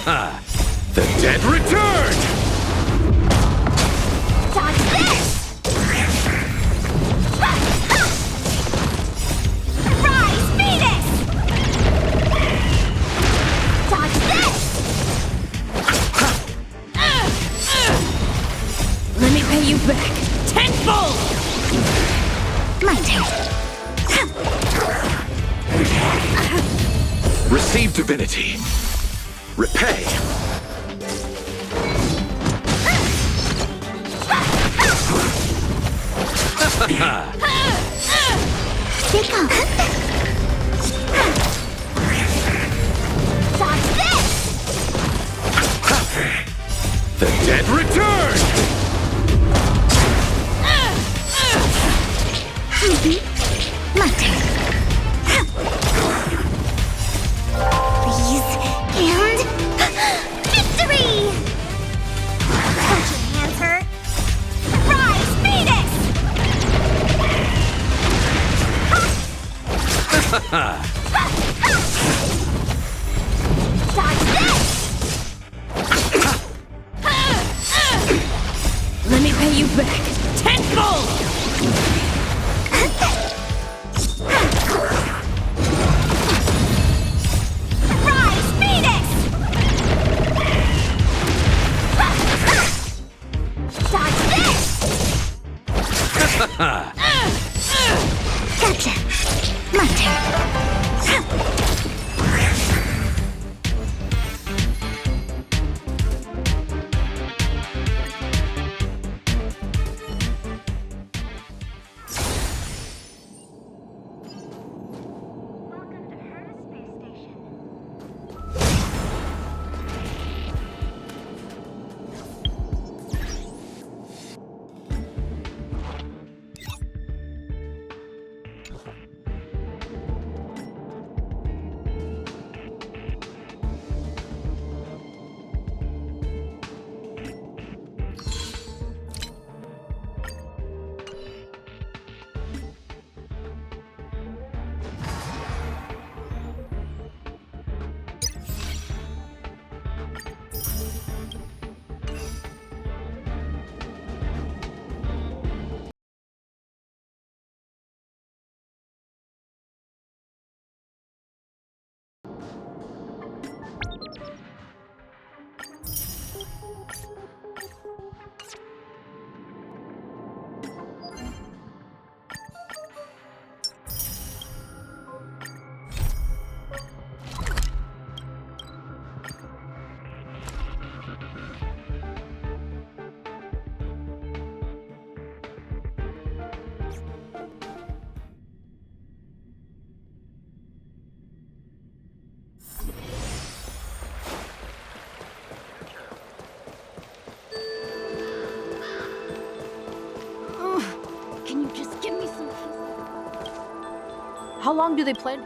The dead return! Dodge this! Rise, Venus! Dodge this! Let me pay you back tenfold! My turn. Receive divinity. Repay. Stick up. Dodge this! The dead return! My turn. Please, and victory! Don't your hands hurt? Rise, Venus! Dodge this! Let me pay you back tenfold! Rise, Venus! Dodge this! Gotcha! My turn. Can you just give me some peace? How long do they plan?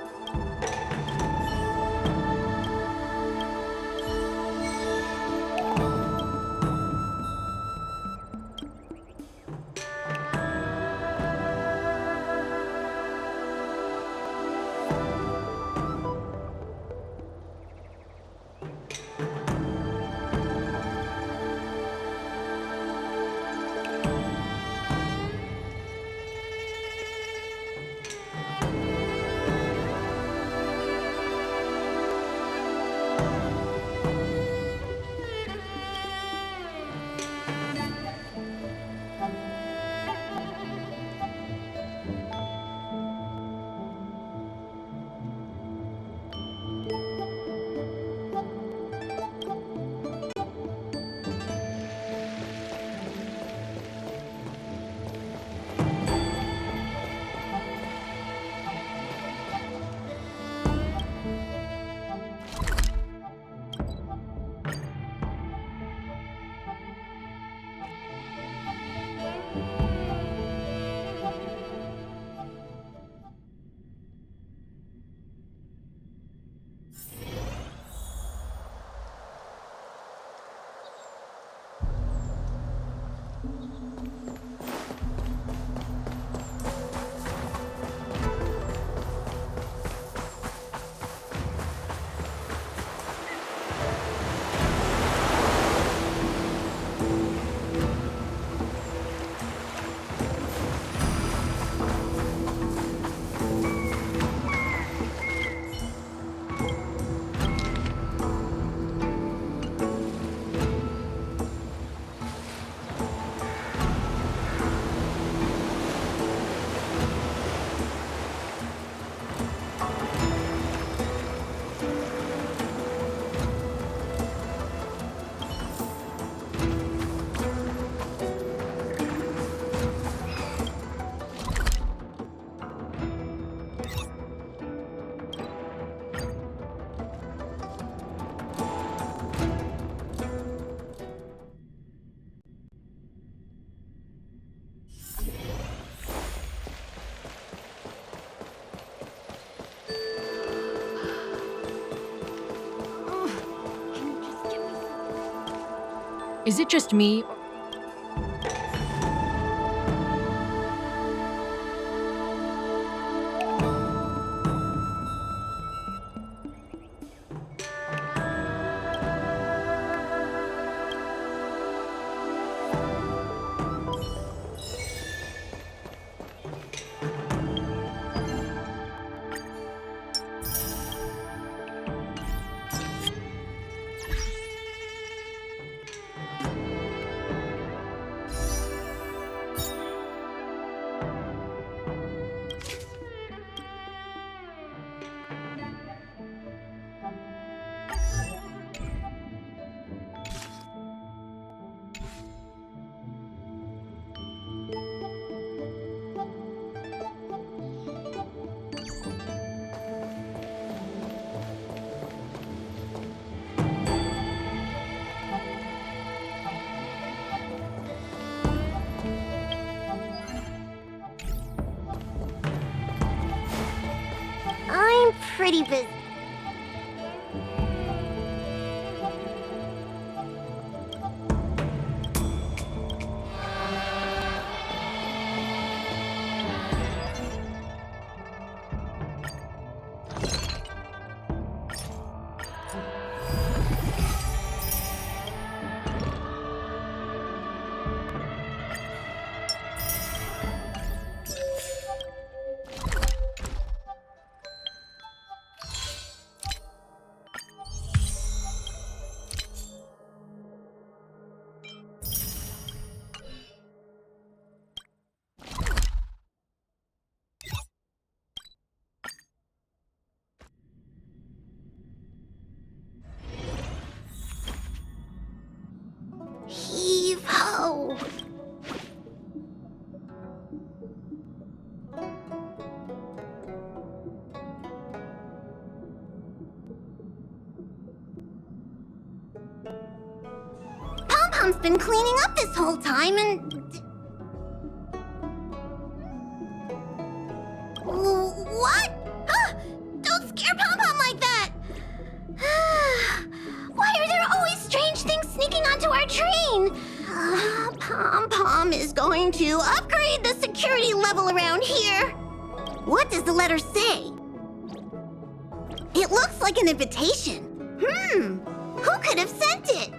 Is it just me? I'm pretty busy. Heave ho! Pom-Pom's been cleaning up this whole time and... What? Don't scare Pom-Pom like that! Why are there always strange things sneaking onto our train? Pom-Pom is going to upgrade the security level around here. What does the letter say? It looks like an invitation. Who could have sent it?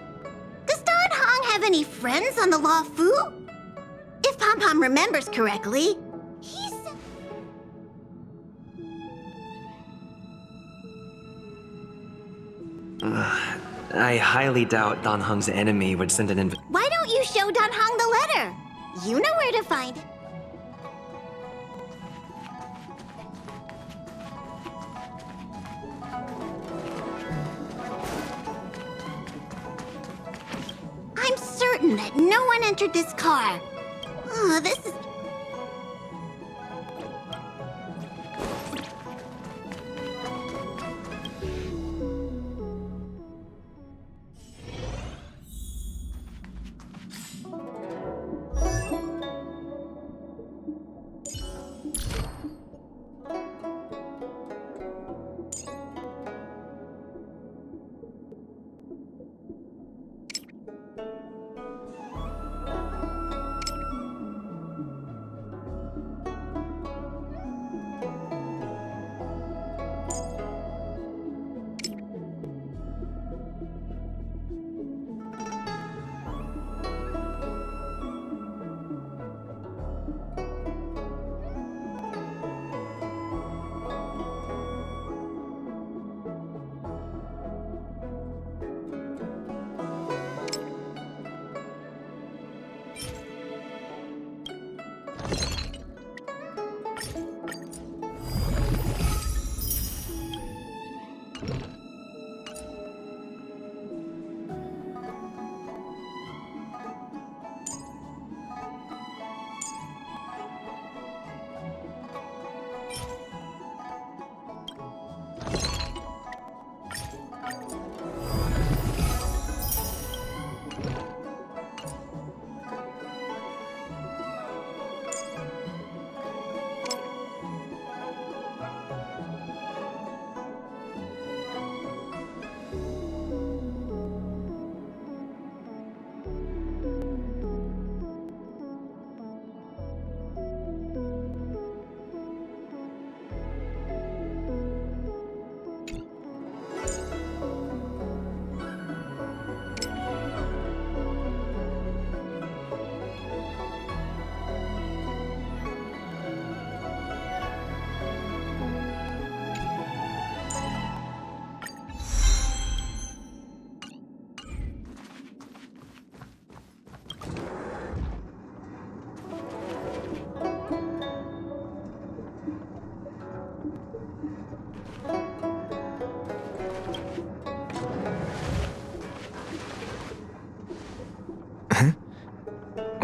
Does Don Hong have any friends on the Law Fu? If Pom-Pom remembers correctly, he's... I highly doubt Don Hung's enemy would send an invitation. Why don't you show Don Hong the letter? You know where to find it. I'm certain that no one entered this car. Oh, this is...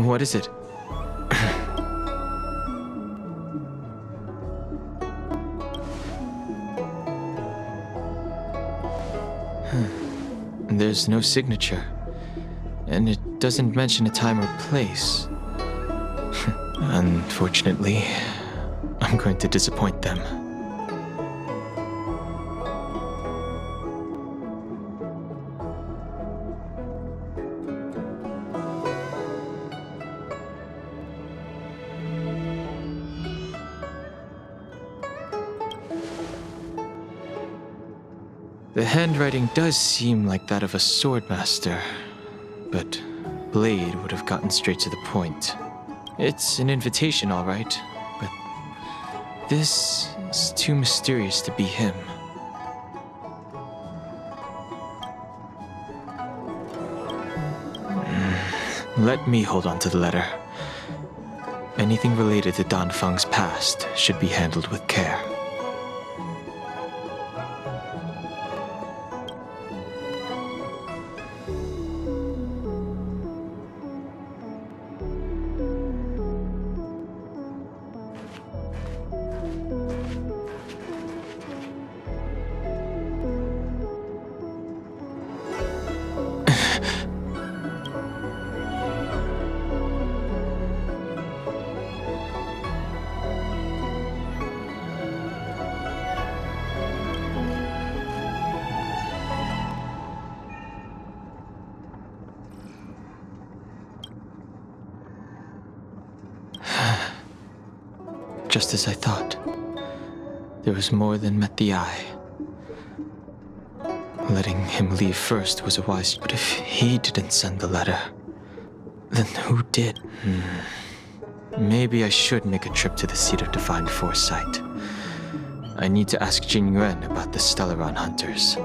What is it? There's no signature. And it doesn't mention a time or place. Unfortunately, I'm going to disappoint them. The handwriting does seem like that of a swordmaster, but Blade would have gotten straight to the point. It's an invitation, all right, but this is too mysterious to be him. Let me hold on to the letter. Anything related to Dan Feng's past should be handled with care. Just as I thought. There was more than met the eye. Letting him leave first was a wise... But if he didn't send the letter, then who did? Maybe I should make a trip to the seat of Divine Foresight. I need to ask Jing Yuan about the Stellaron hunters.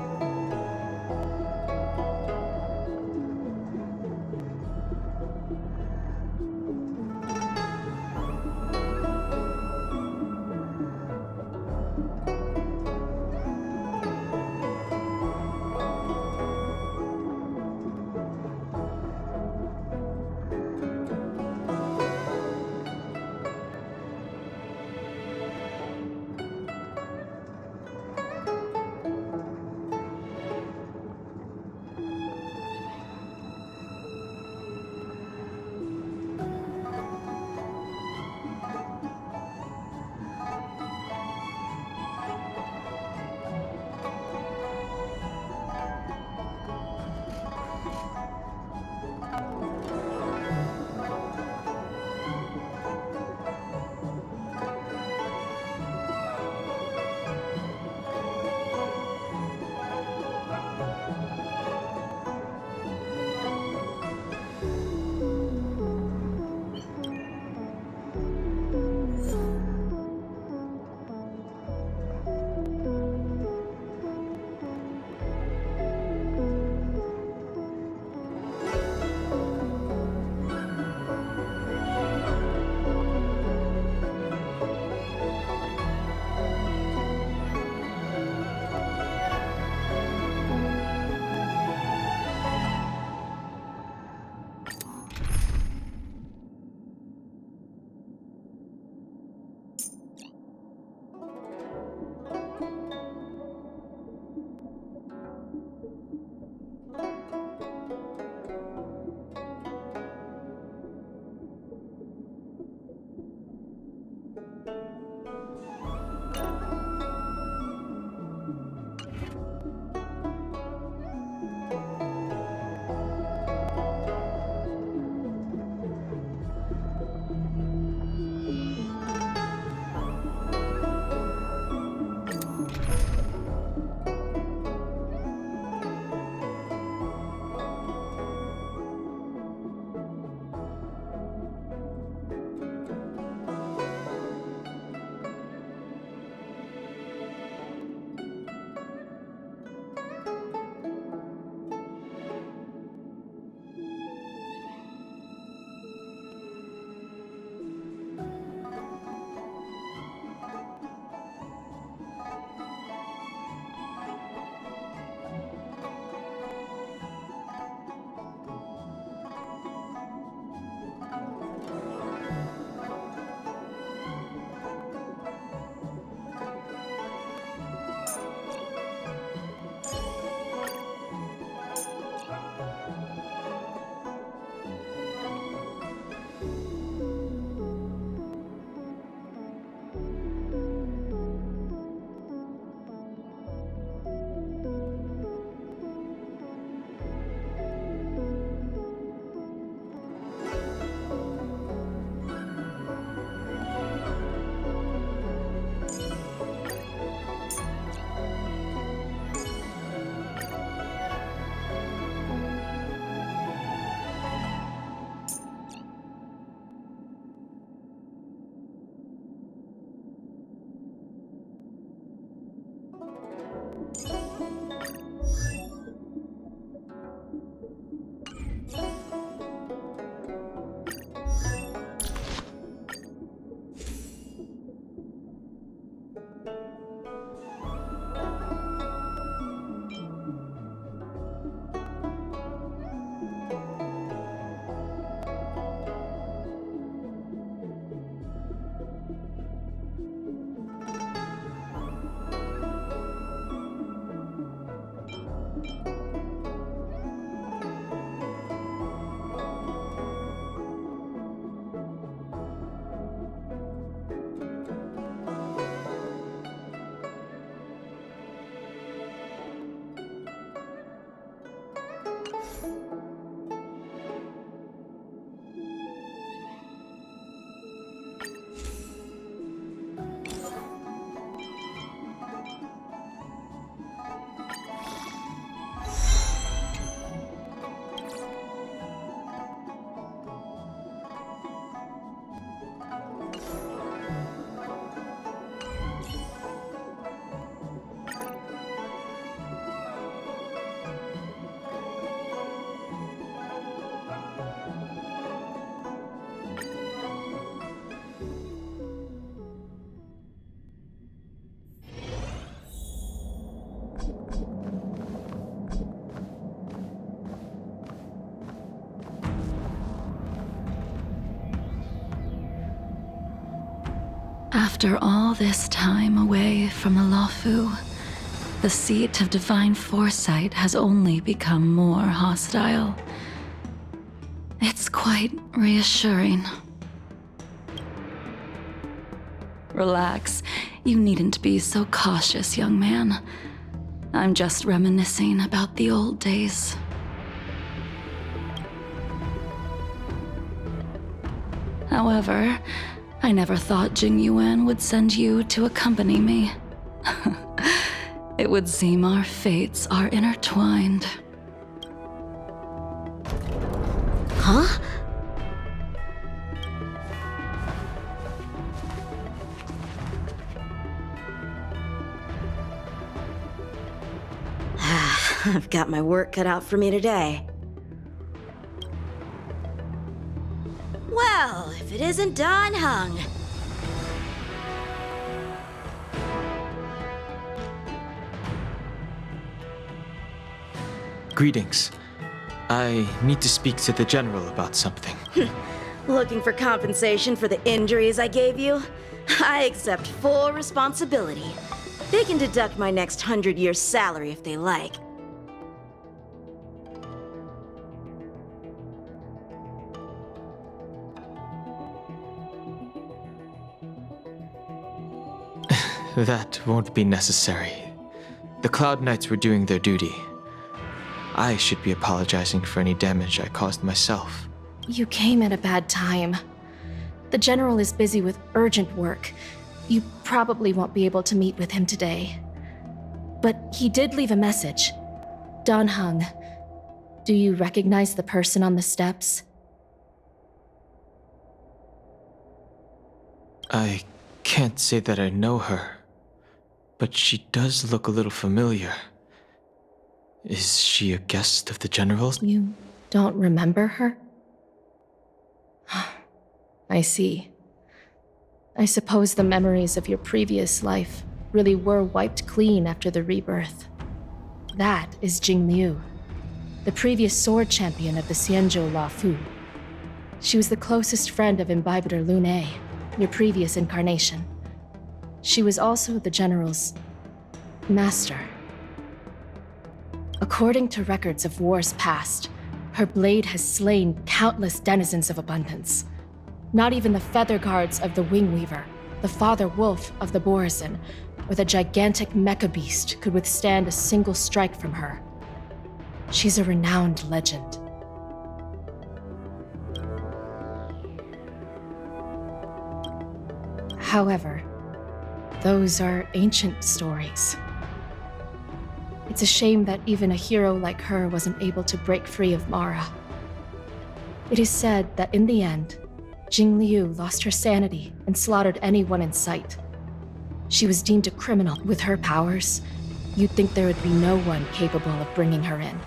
After all this time away from the Luofu, the seat of divine foresight has only become more hostile. It's quite reassuring. Relax. You needn't be so cautious, young man. I'm just reminiscing about the old days. However, I never thought Jing Yuan would send you to accompany me. It would seem our fates are intertwined. Huh? I've got my work cut out for me today. Well, if it isn't Dan Heng. Greetings. I need to speak to the general about something. Looking for compensation for the injuries I gave you? I accept full responsibility. They can deduct my next 100 years' salary if they like. That won't be necessary. The Cloud Knights were doing their duty. I should be apologizing for any damage I caused myself. You came at a bad time. The General is busy with urgent work. You probably won't be able to meet with him today. But he did leave a message. Dan Heng, do you recognize the person on the steps? I can't say that I know her, but she does look a little familiar. Is she a guest of the General's? You don't remember her? I see. I suppose the memories of your previous life really were wiped clean after the rebirth. That is Dzinglu, the previous sword champion of the Xianzhou Luofu. She was the closest friend of Imbibitor Lune, your previous incarnation. She was also the General's master. According to records of wars past, her blade has slain countless denizens of abundance. Not even the feather guards of the Wingweaver, the father wolf of the Borazon, or the gigantic mecha beast could withstand a single strike from her. She's a renowned legend. However, those are ancient stories. It's a shame that even a hero like her wasn't able to break free of Mara. It is said that in the end, Dzinglu lost her sanity and slaughtered anyone in sight. She was deemed a criminal. With her powers, you'd think there would be no one capable of bringing her in.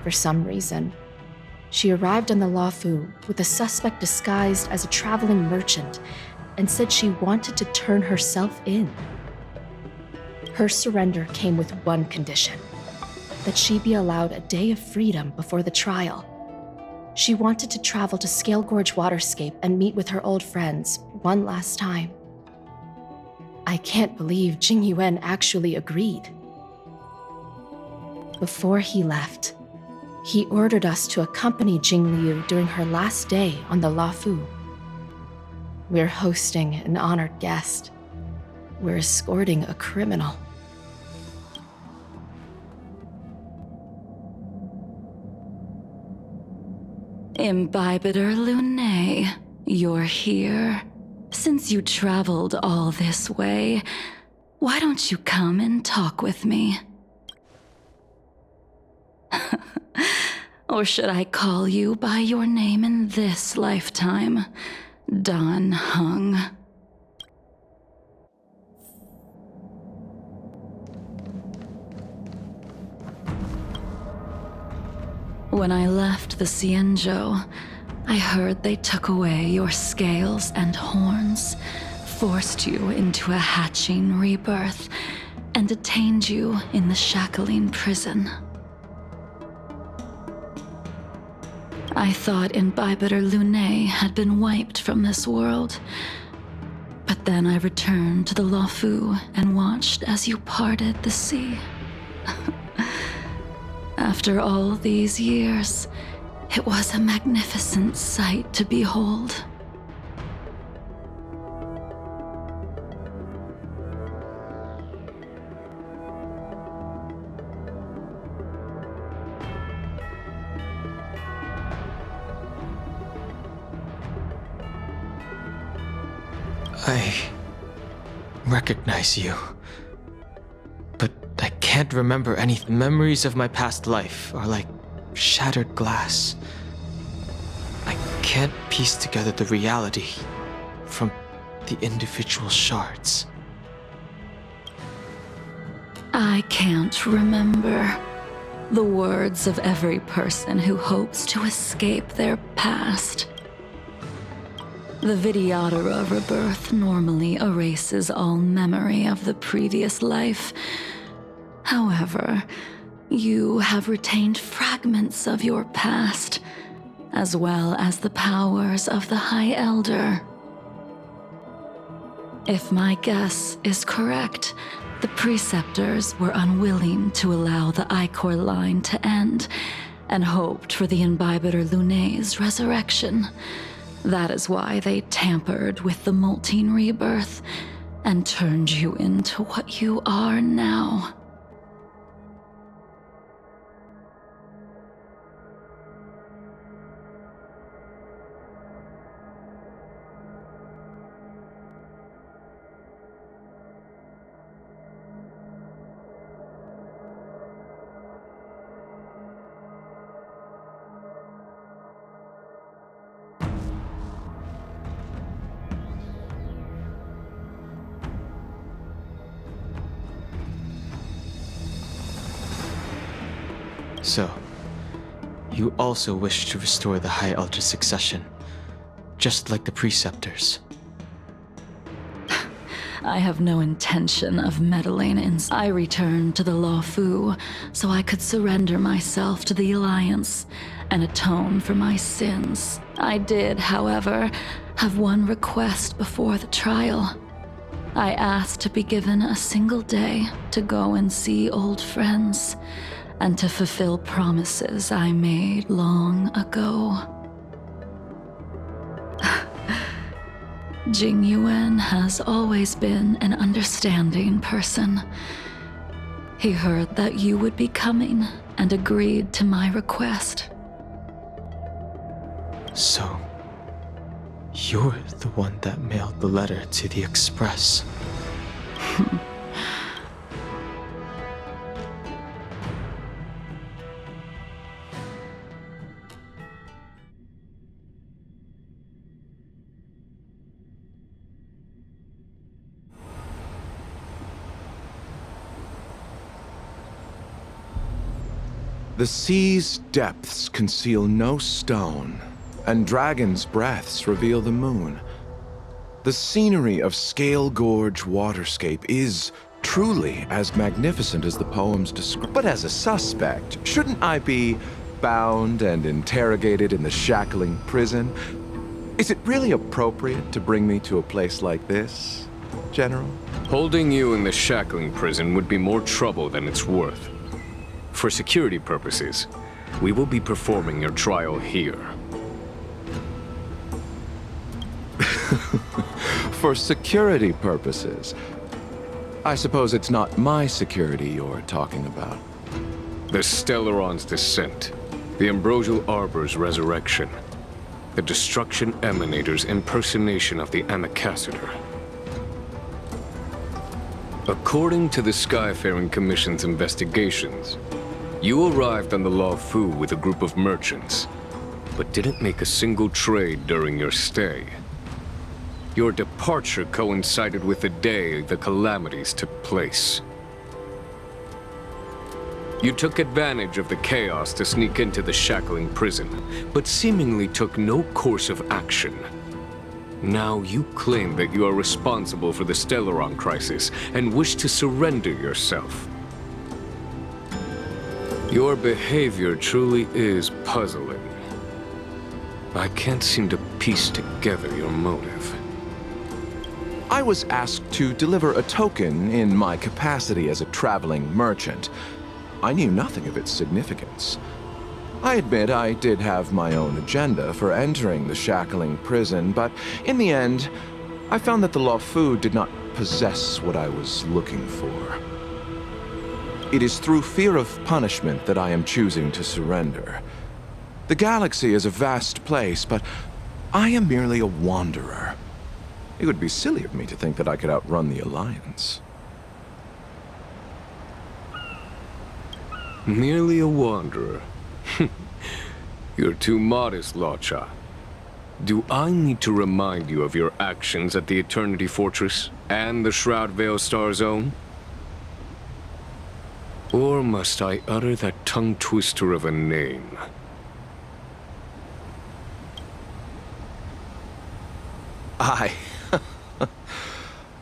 For some reason, she arrived on the Luofu with a suspect disguised as a traveling merchant and said she wanted to turn herself in. Her surrender came with one condition, that she be allowed a day of freedom before the trial. She wanted to travel to Scale Gorge Waterscape and meet with her old friends one last time. I can't believe Jing Yuan actually agreed. Before he left, he ordered us to accompany Dzinlyu during her last day on the Luofu. We're hosting an honored guest. We're escorting a criminal. Imbibitor Lunae, you're here. Since you traveled all this way, why don't you come and talk with me? Or should I call you by your name in this lifetime? Dan Heng. When I left the Xianzhou, I heard they took away your scales and horns, forced you into a hatching rebirth, and detained you in the shackling prison. I thought Imbibitor Lunae had been wiped from this world, but then I returned to the Luofu and watched as you parted the sea. After all these years, it was a magnificent sight to behold. I recognize you, but I can't remember any memories of my past life are like shattered glass. I can't piece together the reality from the individual shards. I can't remember the words of every person who hopes to escape their past. The Vidyadhara rebirth normally erases all memory of the previous life. However, you have retained fragments of your past, as well as the powers of the High Elder. If my guess is correct, the Preceptors were unwilling to allow the Ichor line to end, and hoped for the Imbibitor Lunae's resurrection. That is why they tampered with the molting rebirth and turned you into what you are now. So, you also wish to restore the High Elder succession, just like the Preceptors. I have no intention of meddling in. I returned to the Luofu so I could surrender myself to the Alliance and atone for my sins. I did, however, have one request before the trial. I asked to be given a single day to go and see old friends, and to fulfill promises I made long ago. Jing Yuan has always been an understanding person. He heard that you would be coming and agreed to my request. So, you're the one that mailed the letter to the Express. The sea's depths conceal no stone, and dragons' breaths reveal the moon. The scenery of Scale Gorge Waterscape is truly as magnificent as the poems describe. But as a suspect, shouldn't I be bound and interrogated in the shackling prison? Is it really appropriate to bring me to a place like this, General? Holding you in the shackling prison would be more trouble than it's worth. For security purposes, we will be performing your trial here. For security purposes. I suppose it's not my security you're talking about. The Stellaron's descent, the Ambrosial Arbor's resurrection, the Destruction Emanator's impersonation of the Amicassator. According to the Skyfaring Commission's investigations, you arrived on the Law Fu with a group of merchants, but didn't make a single trade during your stay. Your departure coincided with the day the calamities took place. You took advantage of the chaos to sneak into the shackling prison, but seemingly took no course of action. Now you claim that you are responsible for the Stellaron crisis and wish to surrender yourself. Your behavior truly is puzzling. I can't seem to piece together your motive. I was asked to deliver a token in my capacity as a traveling merchant. I knew nothing of its significance. I admit I did have my own agenda for entering the shackling prison, but in the end, I found that the Law Fu did not possess what I was looking for. It is through fear of punishment that I am choosing to surrender. The galaxy is a vast place, but I am merely a wanderer. It would be silly of me to think that I could outrun the Alliance. Merely a wanderer. You're too modest, Locha. Do I need to remind you of your actions at the Eternity Fortress and the Shroud Veil Star Zone? Or must I utter that tongue twister of a name?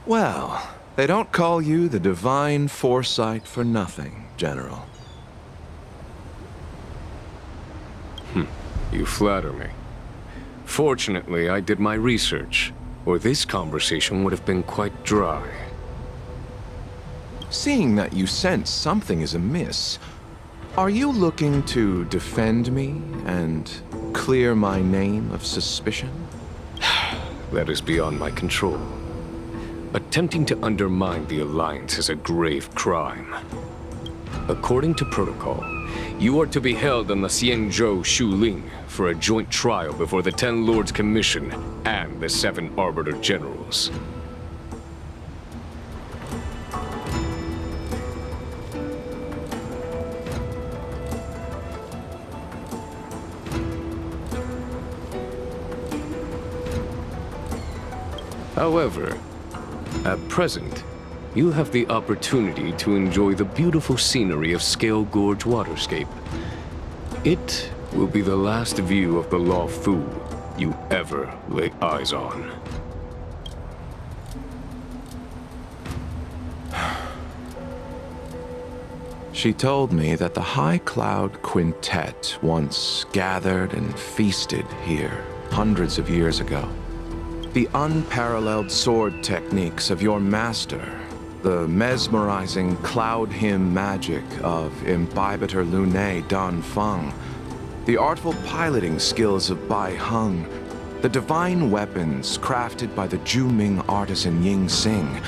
Well, they don't call you the Divine Foresight for nothing, General. You flatter me. Fortunately, I did my research, or this conversation would have been quite dry. Seeing that you sense something is amiss, are you looking to defend me and clear my name of suspicion? That is beyond my control. Attempting to undermine the Alliance is a grave crime. According to protocol, you are to be held on the Xianzhou Shuling for a joint trial before the 10 Lords Commission and the 7 Arbiter Generals. However, at present, you have the opportunity to enjoy the beautiful scenery of Scale Gorge Waterscape. It will be the last view of the Law Fu you ever lay eyes on. She told me that the High Cloud Quintet once gathered and feasted here hundreds of years ago. The unparalleled sword techniques of your master, the mesmerizing cloud hymn magic of Imbibitor Lunae Dan Feng, the artful piloting skills of Bai Heng, the divine weapons crafted by the Juming artisan Ying Xing,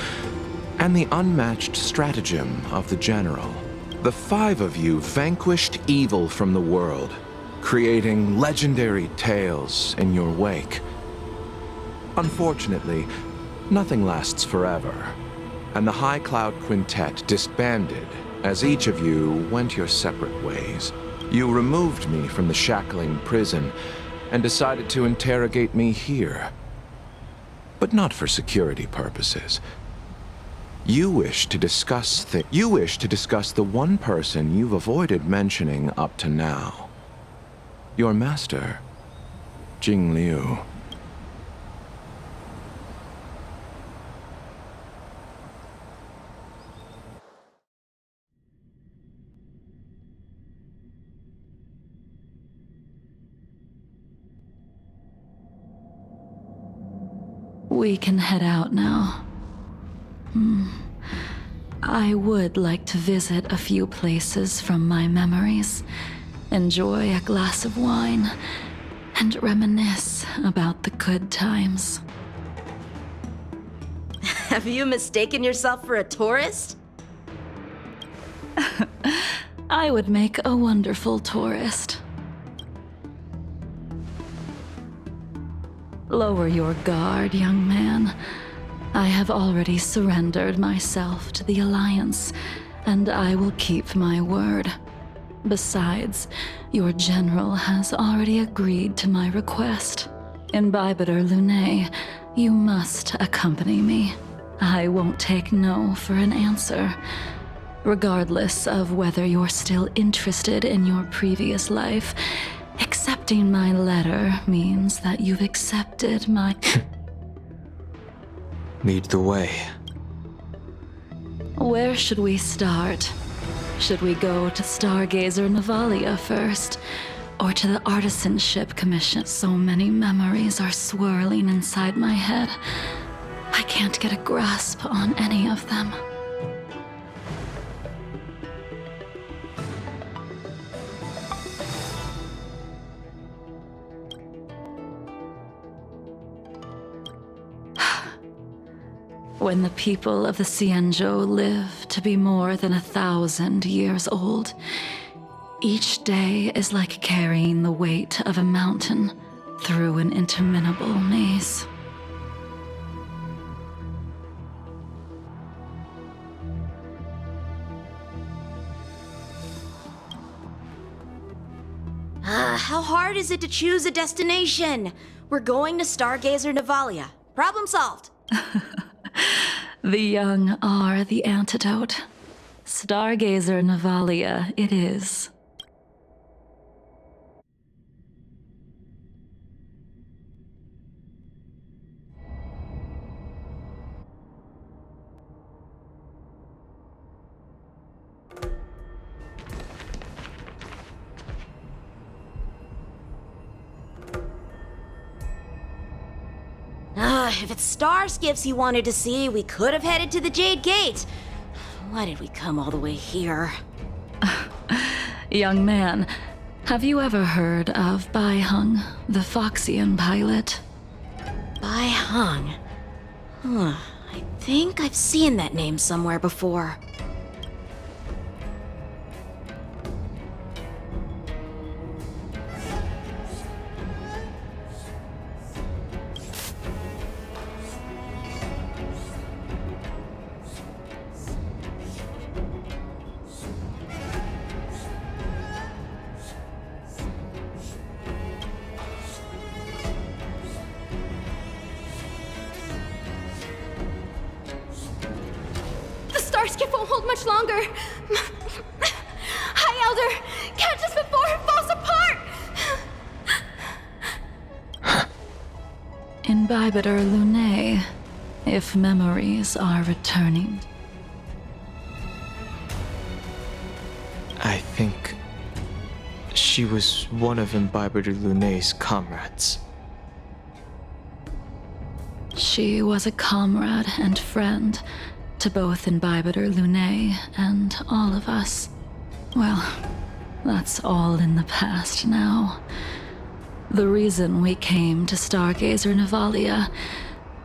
and the unmatched stratagem of the general. The 5 of you vanquished evil from the world, creating legendary tales in your wake. Unfortunately, nothing lasts forever, and the High Cloud Quintet disbanded as each of you went your separate ways. You removed me from the shackling prison and decided to interrogate me here. But not for security purposes. You wish to discuss the one person you've avoided mentioning up to now. Your master, Dzinlyu. We can head out now. I would like to visit a few places from my memories, enjoy a glass of wine, and reminisce about the good times. Have you mistaken yourself for a tourist? I would make a wonderful tourist. Lower your guard, young man. I have already surrendered myself to the Alliance, and I will keep my word. Besides, your general has already agreed to my request. Imbibitor Lunae, you must accompany me. I won't take no for an answer. Regardless of whether you're still interested in your previous life, accepting my letter means that you've accepted my... Lead the way. Where should we start? Should we go to Stargazer Navalia first? Or to the Artisanship Commission? So many memories are swirling inside my head. I can't get a grasp on any of them. When the people of the Cienjo live to be more than 1,000 years old, each day is like carrying the weight of a mountain through an interminable maze. How hard is it to choose a destination? We're going to Stargazer Navalia. Problem solved. The young are the antidote. Stargazer Navalia it is. If it's star skiffs you wanted to see, we could have headed to the Jade Gate. Why did we come all the way here? Young man, have you ever heard of Bai Hung, the Foxian pilot? Bai Hung? I think I've seen that name somewhere before. Starskip won't hold much longer. High Elder, catch us before it falls apart! Imbibitor Lunae, if memories are returning. I think she was one of Imbibitor Lunae's comrades. She was a comrade and friend to both Imbibitor Lunae and all of us. Well, that's all in the past now. The reason we came to Stargazer Navalia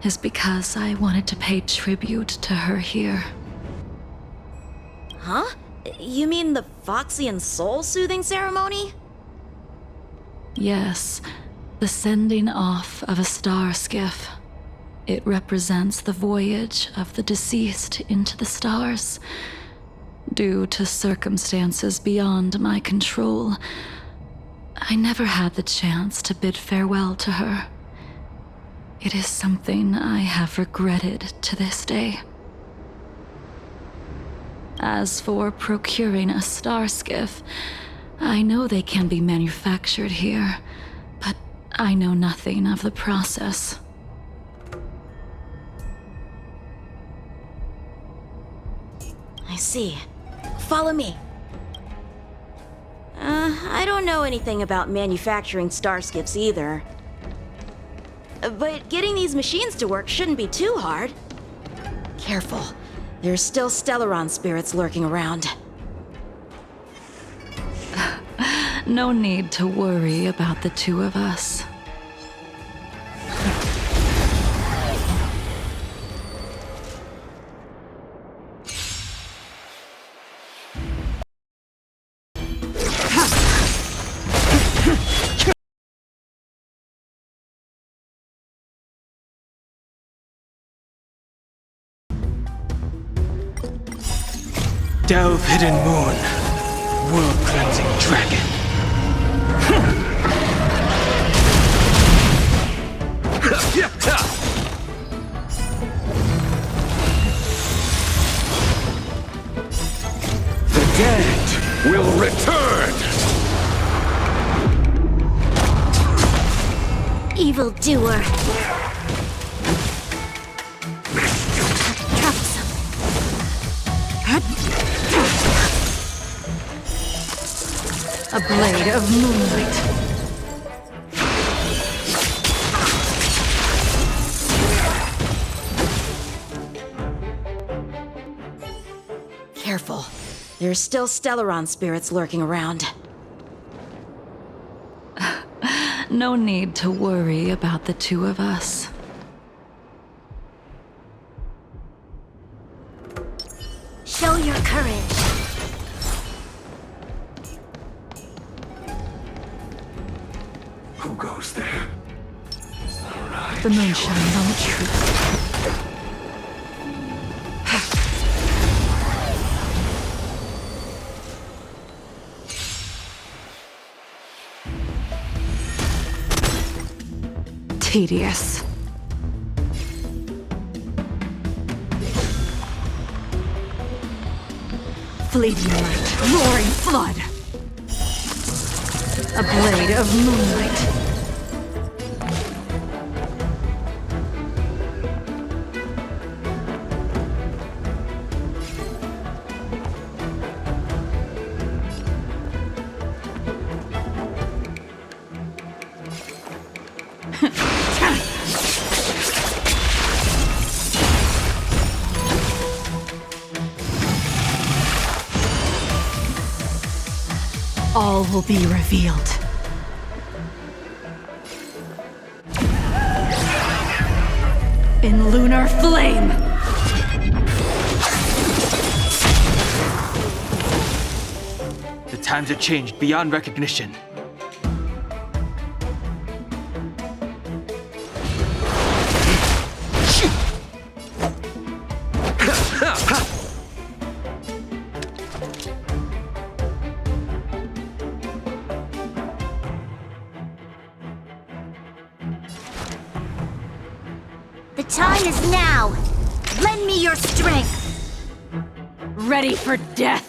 is because I wanted to pay tribute to her here. Huh? You mean the Foxian soul-soothing ceremony? Yes, the sending off of a star skiff. It represents the voyage of the deceased into the stars. Due to circumstances beyond my control, I never had the chance to bid farewell to her. It is something I have regretted to this day. As for procuring a star skiff, I know they can be manufactured here, but I know nothing of the process. I see. Follow me. I don't know anything about manufacturing starskiffs either. But getting these machines to work shouldn't be too hard. Careful. There's still Stellaron spirits lurking around. No need to worry about the two of us. Delve hidden moon, world cleansing dragon. The dead will return! Evildoer. Troublesome. A blade of moonlight. Careful. There's still Stellaron spirits lurking around. No need to worry about the two of us. Show your courage. Who goes there? The moon shines on the truth. Tedious. Fleeting light, roaring flood. A blade of moonlight. All will be revealed. In lunar flame! The times have changed beyond recognition. The time is now. Lend me your strength. Ready for death.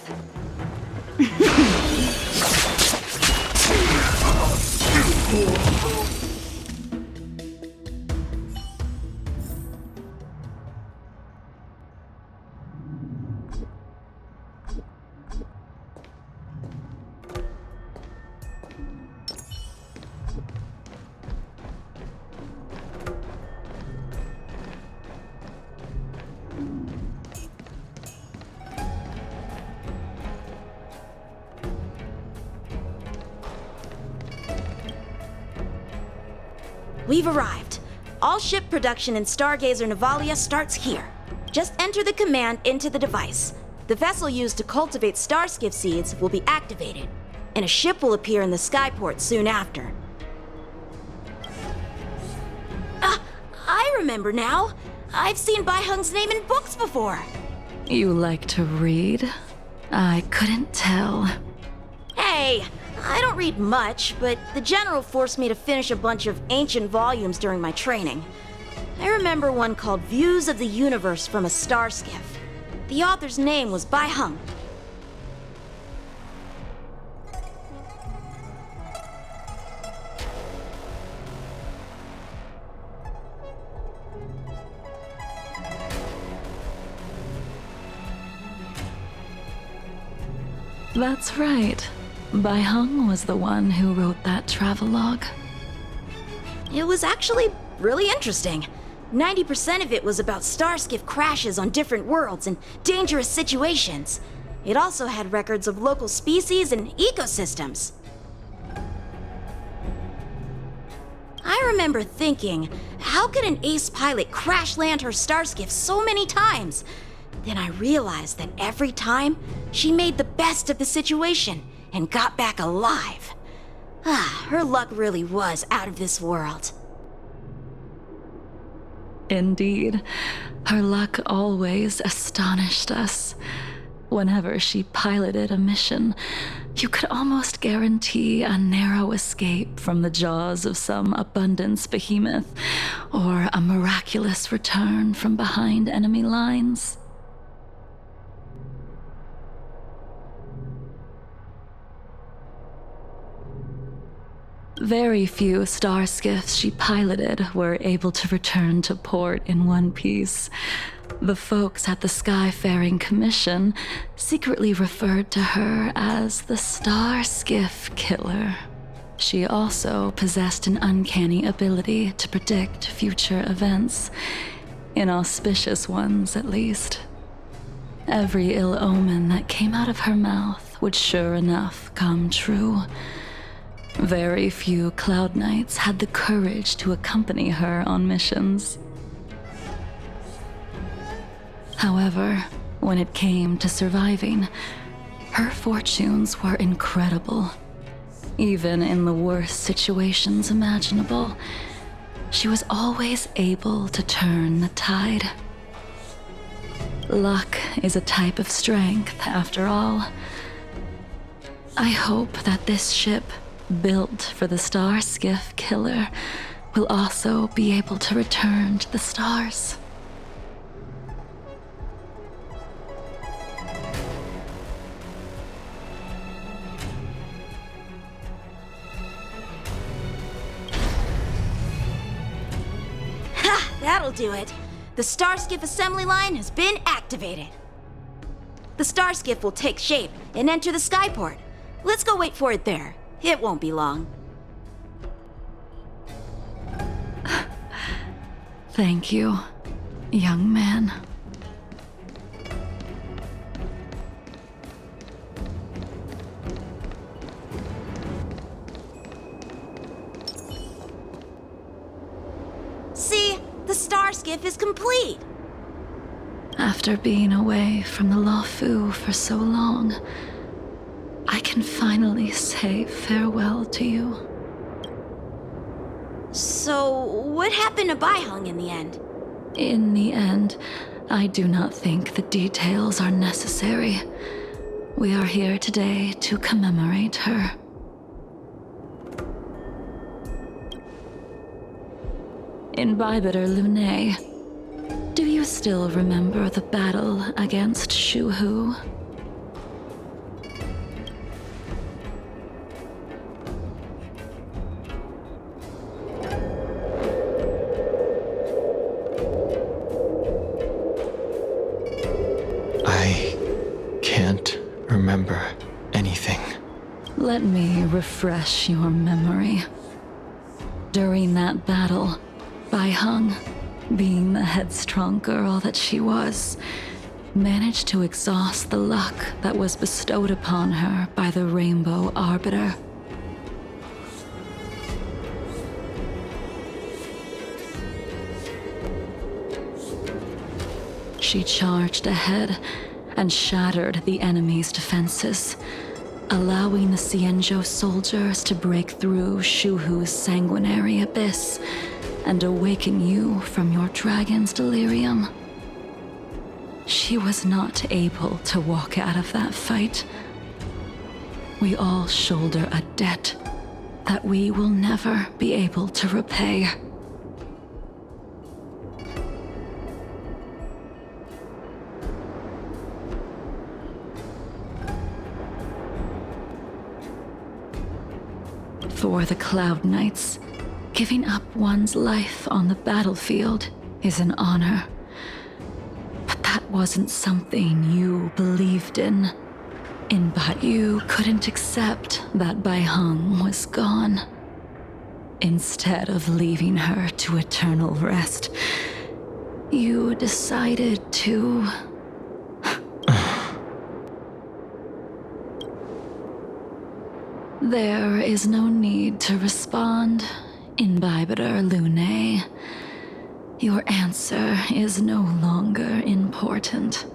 We've arrived. All ship production in Stargazer Navalia starts here. Just enter the command into the device. The vessel used to cultivate starskiff seeds will be activated, and a ship will appear in the skyport soon after. I remember now. I've seen Bai Hung's name in books before. You like to read? I couldn't tell. Hey, I don't read much, but the General forced me to finish a bunch of ancient volumes during my training. I remember one called Views of the Universe from a Starskiff. The author's name was Bai Hung. That's right. Bai Hung was the one who wrote that travelogue. It was actually really interesting. 90% of it was about starskiff crashes on different worlds and dangerous situations. It also had records of local species and ecosystems. I remember thinking, how could an ace pilot crash land her starskiff so many times? Then I realized that every time, she made the best of the situation and got back alive. Her luck really was out of this world. Indeed, her luck always astonished us. Whenever she piloted a mission, you could almost guarantee a narrow escape from the jaws of some abundance behemoth, or a miraculous return from behind enemy lines. Very few starskiffs she piloted were able to return to port in one piece. The folks at the Skyfaring Commission secretly referred to her as the Starskiff Killer. She also possessed an uncanny ability to predict future events, inauspicious ones at least. Every ill omen that came out of her mouth would sure enough come true. Very few Cloud Knights had the courage to accompany her on missions. However, when it came to surviving, her fortunes were incredible. Even in the worst situations imaginable, she was always able to turn the tide. Luck is a type of strength, after all. I hope that this ship, built for the Starskiff Killer, will also be able to return to the stars. Ha! That'll do it. The Starskiff assembly line has been activated. The Starskiff will take shape and enter the skyport. Let's go wait for it there. It won't be long. Thank you, young man. See, the Starskiff is complete. After being away from the Luofu for so long, I can finally say farewell to you. So, what happened to Baiheng in the end? In the end, I do not think the details are necessary. We are here today to commemorate her. In Bybiter Lune, do you still remember the battle against Shuhu? I can't remember anything. Let me refresh your memory. During that battle, Baiheng, being the headstrong girl that she was, managed to exhaust the luck that was bestowed upon her by the Rainbow Arbiter. She charged ahead and shattered the enemy's defenses, allowing the Xianzhou soldiers to break through Shuhu's sanguinary abyss and awaken you from your dragon's delirium. She was not able to walk out of that fight. We all shoulder a debt that we will never be able to repay. For the Cloud Knights, giving up one's life on the battlefield is an honor. But that wasn't something you believed in. But you couldn't accept that Baiheng was gone. Instead of leaving her to eternal rest, You decided to... There is no need to respond, Imbibiter Lunae. Your answer is no longer important.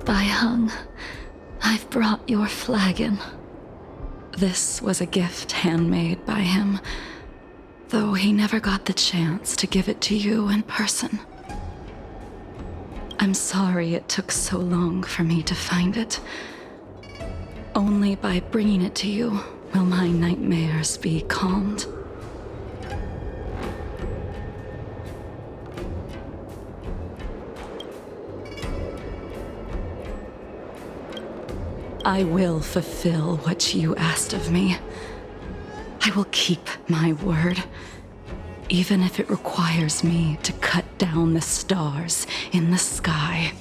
Baiheng, I've brought your flagon. This was a gift handmade by him, though he never got the chance to give it to you in person. I'm sorry it took so long for me to find it. Only by bringing it to you will my nightmares be calmed. I will fulfill what you asked of me. I will keep my word, even if it requires me to cut down the stars in the sky.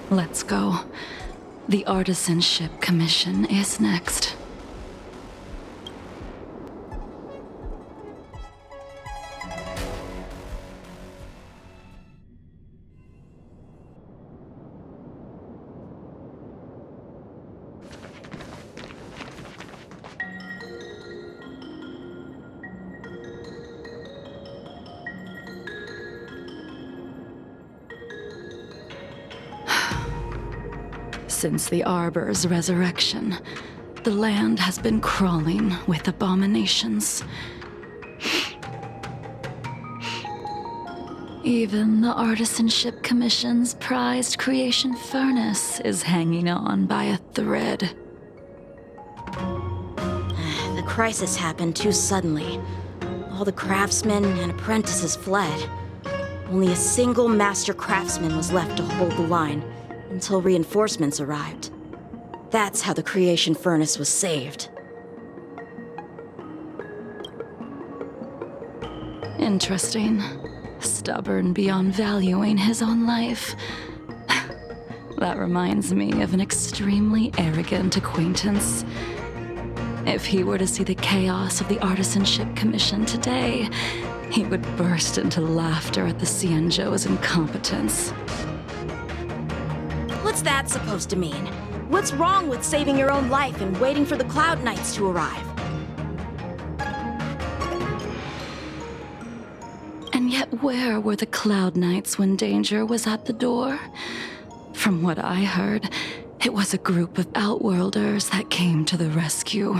Let's go. The Artisanship Commission is next. Since the Arbor's resurrection, the land has been crawling with abominations. Even the Artisanship Commission's prized creation furnace is hanging on by a thread. The crisis happened too suddenly. All the craftsmen and apprentices fled. Only a single master craftsman was left to hold the line until reinforcements arrived. That's how the creation furnace was saved. Interesting. Stubborn beyond valuing his own life. That reminds me of an extremely arrogant acquaintance. If he were to see the chaos of the Artisanship Commission today, he would burst into laughter at the Xianzhou's incompetence. What's that supposed to mean? What's wrong with saving your own life and waiting for the Cloud Knights to arrive? And yet where were the Cloud Knights when danger was at the door? From what I heard, it was a group of Outworlders that came to the rescue.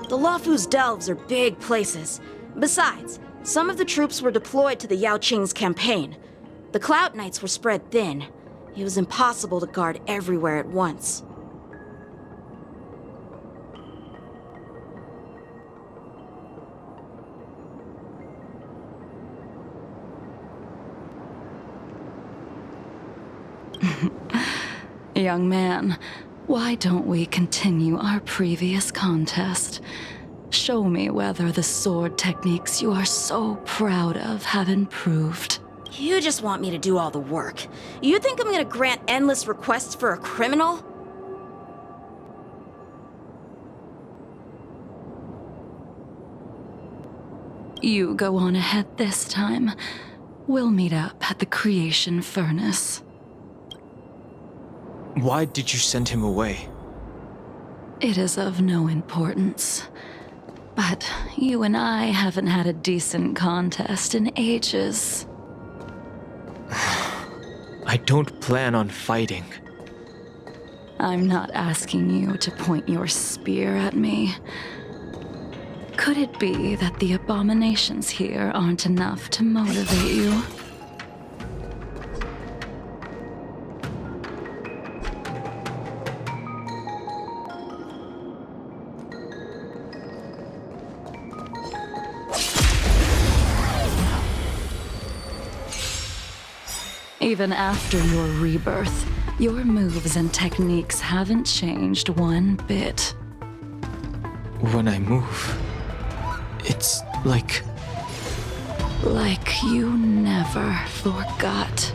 The Luofu's delves are big places. Besides, some of the troops were deployed to the Yao Qing's campaign. The Cloud Knights were spread thin. It was impossible to guard everywhere at once. Young man, why don't we continue our previous contest? Show me whether the sword techniques you are so proud of have improved. You just want me to do all the work. You think I'm gonna grant endless requests for a criminal? You go on ahead this time. We'll meet up at the creation furnace. Why did you send him away? It is of no importance. But you and I haven't had a decent contest in ages. I don't plan on fighting. I'm not asking you to point your spear at me. Could it be that the abominations here aren't enough to motivate you? Even after your rebirth, your moves and techniques haven't changed one bit. When I move, it's like you never forgot.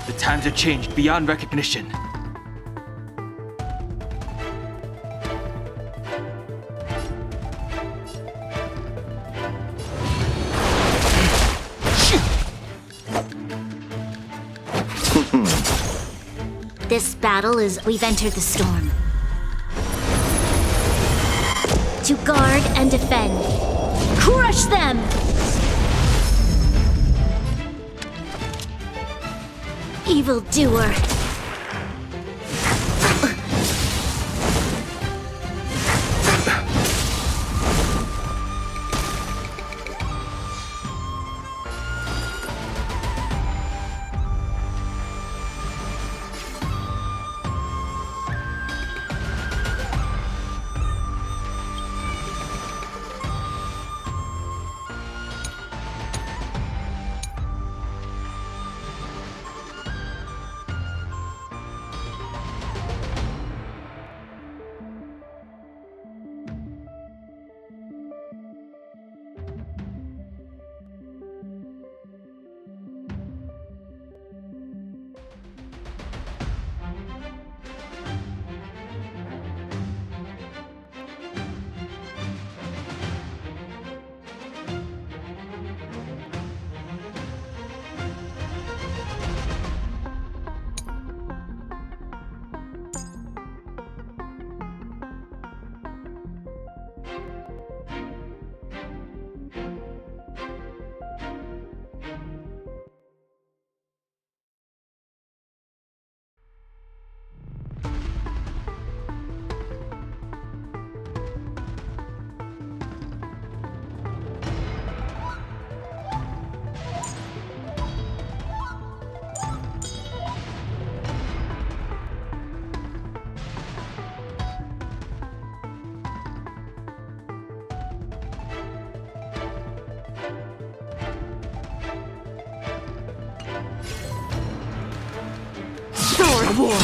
the times have changed beyond recognition. This battle is we've entered the storm. To guard and defend. Crush them! Evildoer. Sword War.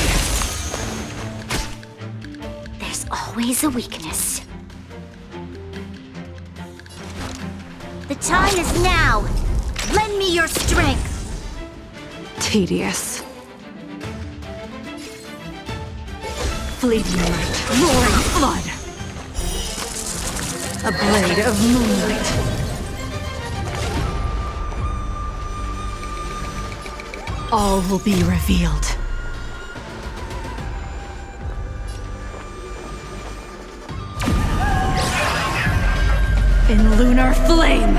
There's always a weakness. The time is now. Lend me your strength. Tedious. Fleeting light, roaring flood. A blade of moonlight. All will be revealed. In lunar flame!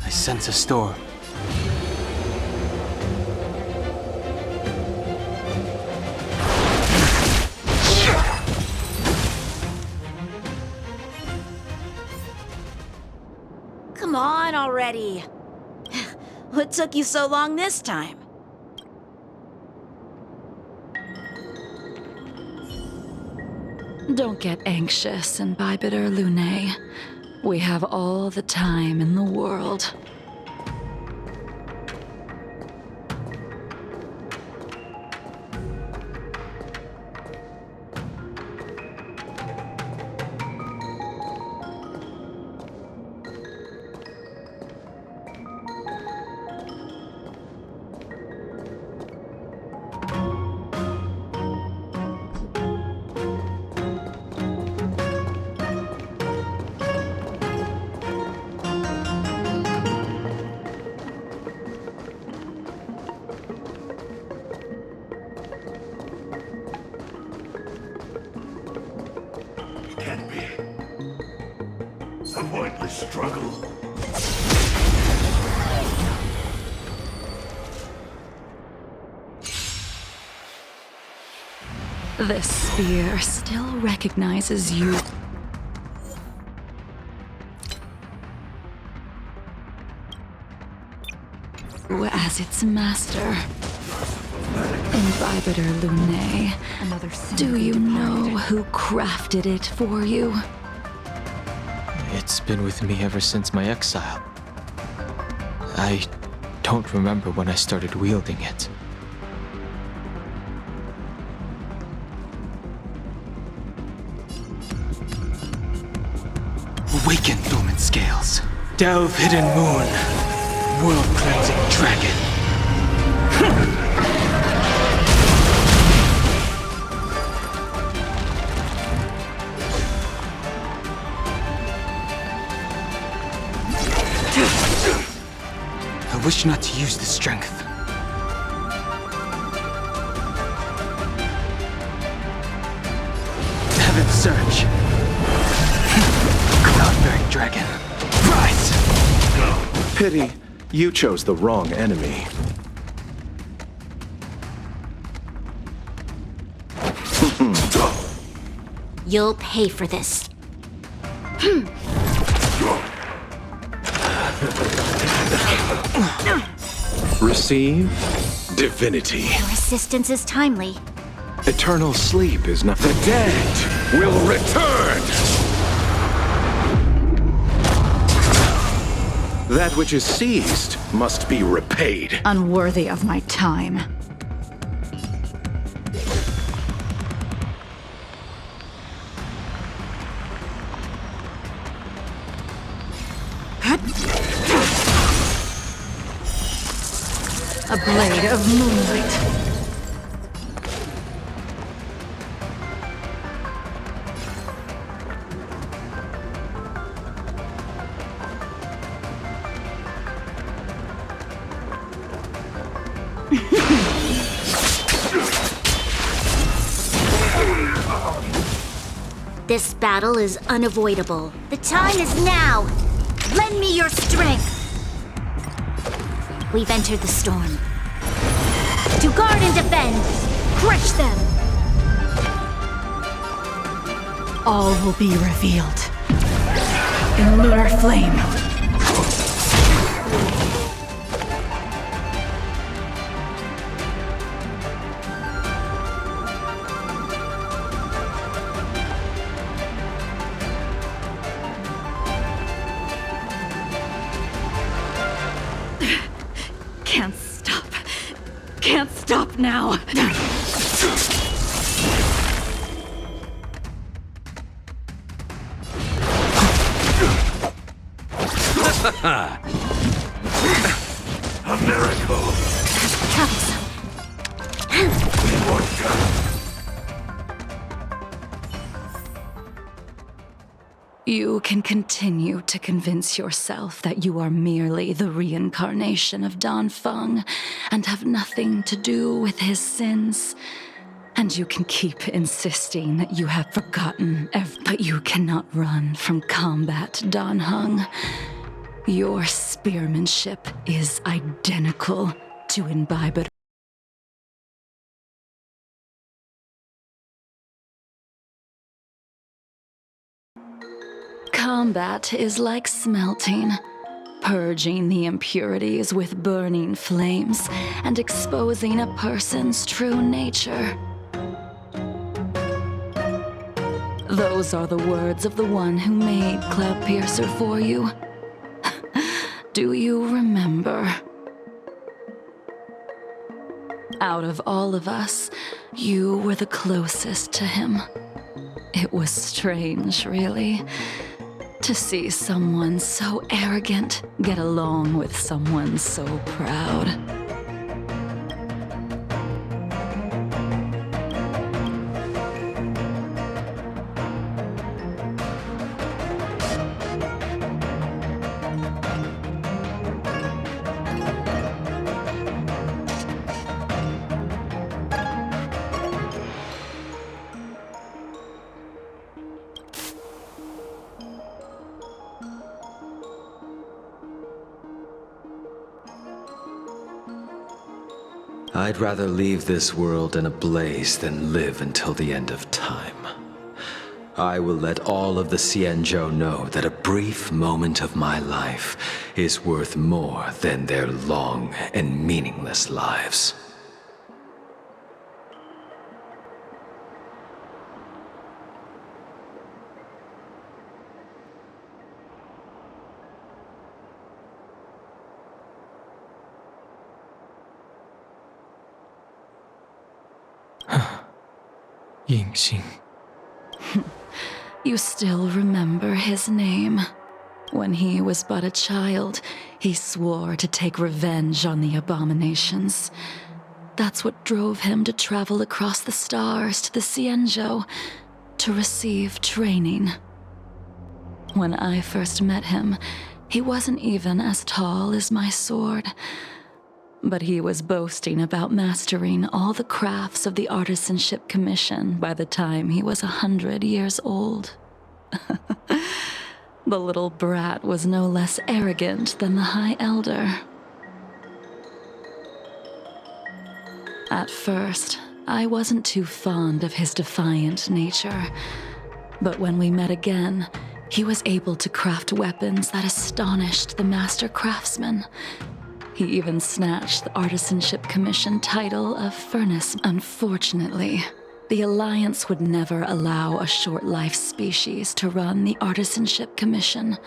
I sense a storm. Come on already. What took you so long this time? Don't get anxious, Imbibitor Lunae. We have all the time in the world. Can't be. A pointless struggle. This spear still recognizes you as its master. Imbibitor Lunae, do you know who crafted it for you? It's been with me ever since my exile. I don't remember when I started wielding it. Awaken, dormant scales. Delve, hidden moon. World-cleansing dragon. I wish not to use the strength. Heaven surge. Cloud-bearing dragon. Rise! Pity, you chose the wrong enemy. You'll pay for this. Receive divinity. Your assistance is timely. Eternal sleep is not. The dead will return! That which is seized must be repaid. Unworthy of my time. A blade of moonlight. This battle is unavoidable. The time is now. Lend me your strength. We've entered the storm. To guard and defend. Crush them. All will be revealed. In lunar flame. Can't stop now. A miracle. Troublesome. You can continue to convince yourself that you are merely the reincarnation of Dan Feng and have nothing to do with his sins. And you can keep insisting that you have forgotten but you cannot run from combat, Dan Heng. Your spearmanship is identical to Imbibitor. Combat is like smelting, purging the impurities with burning flames and exposing a person's true nature. Those are the words of the one who made Cloudpiercer for you. Do you remember? Out of all of us, you were the closest to him. It was strange, really, to see someone so arrogant get along with someone so proud. I'd rather leave this world in a blaze than live until the end of time. I will let all of the Xianzhou know that a brief moment of my life is worth more than their long and meaningless lives. Yingxing. You still remember his name. When he was but a child, he swore to take revenge on the abominations. That's what drove him to travel across the stars to the Xianzhou to receive training. When I first met him, he wasn't even as tall as my sword. But he was boasting about mastering all the crafts of the Artisanship Commission by the time he was 100 years old. The little brat was no less arrogant than the High Elder. At first, I wasn't too fond of his defiant nature. But when we met again, he was able to craft weapons that astonished the master craftsman. He even snatched the Artisanship Commission title of Furnace. Unfortunately, the Alliance would never allow a short-life species to run the Artisanship Commission.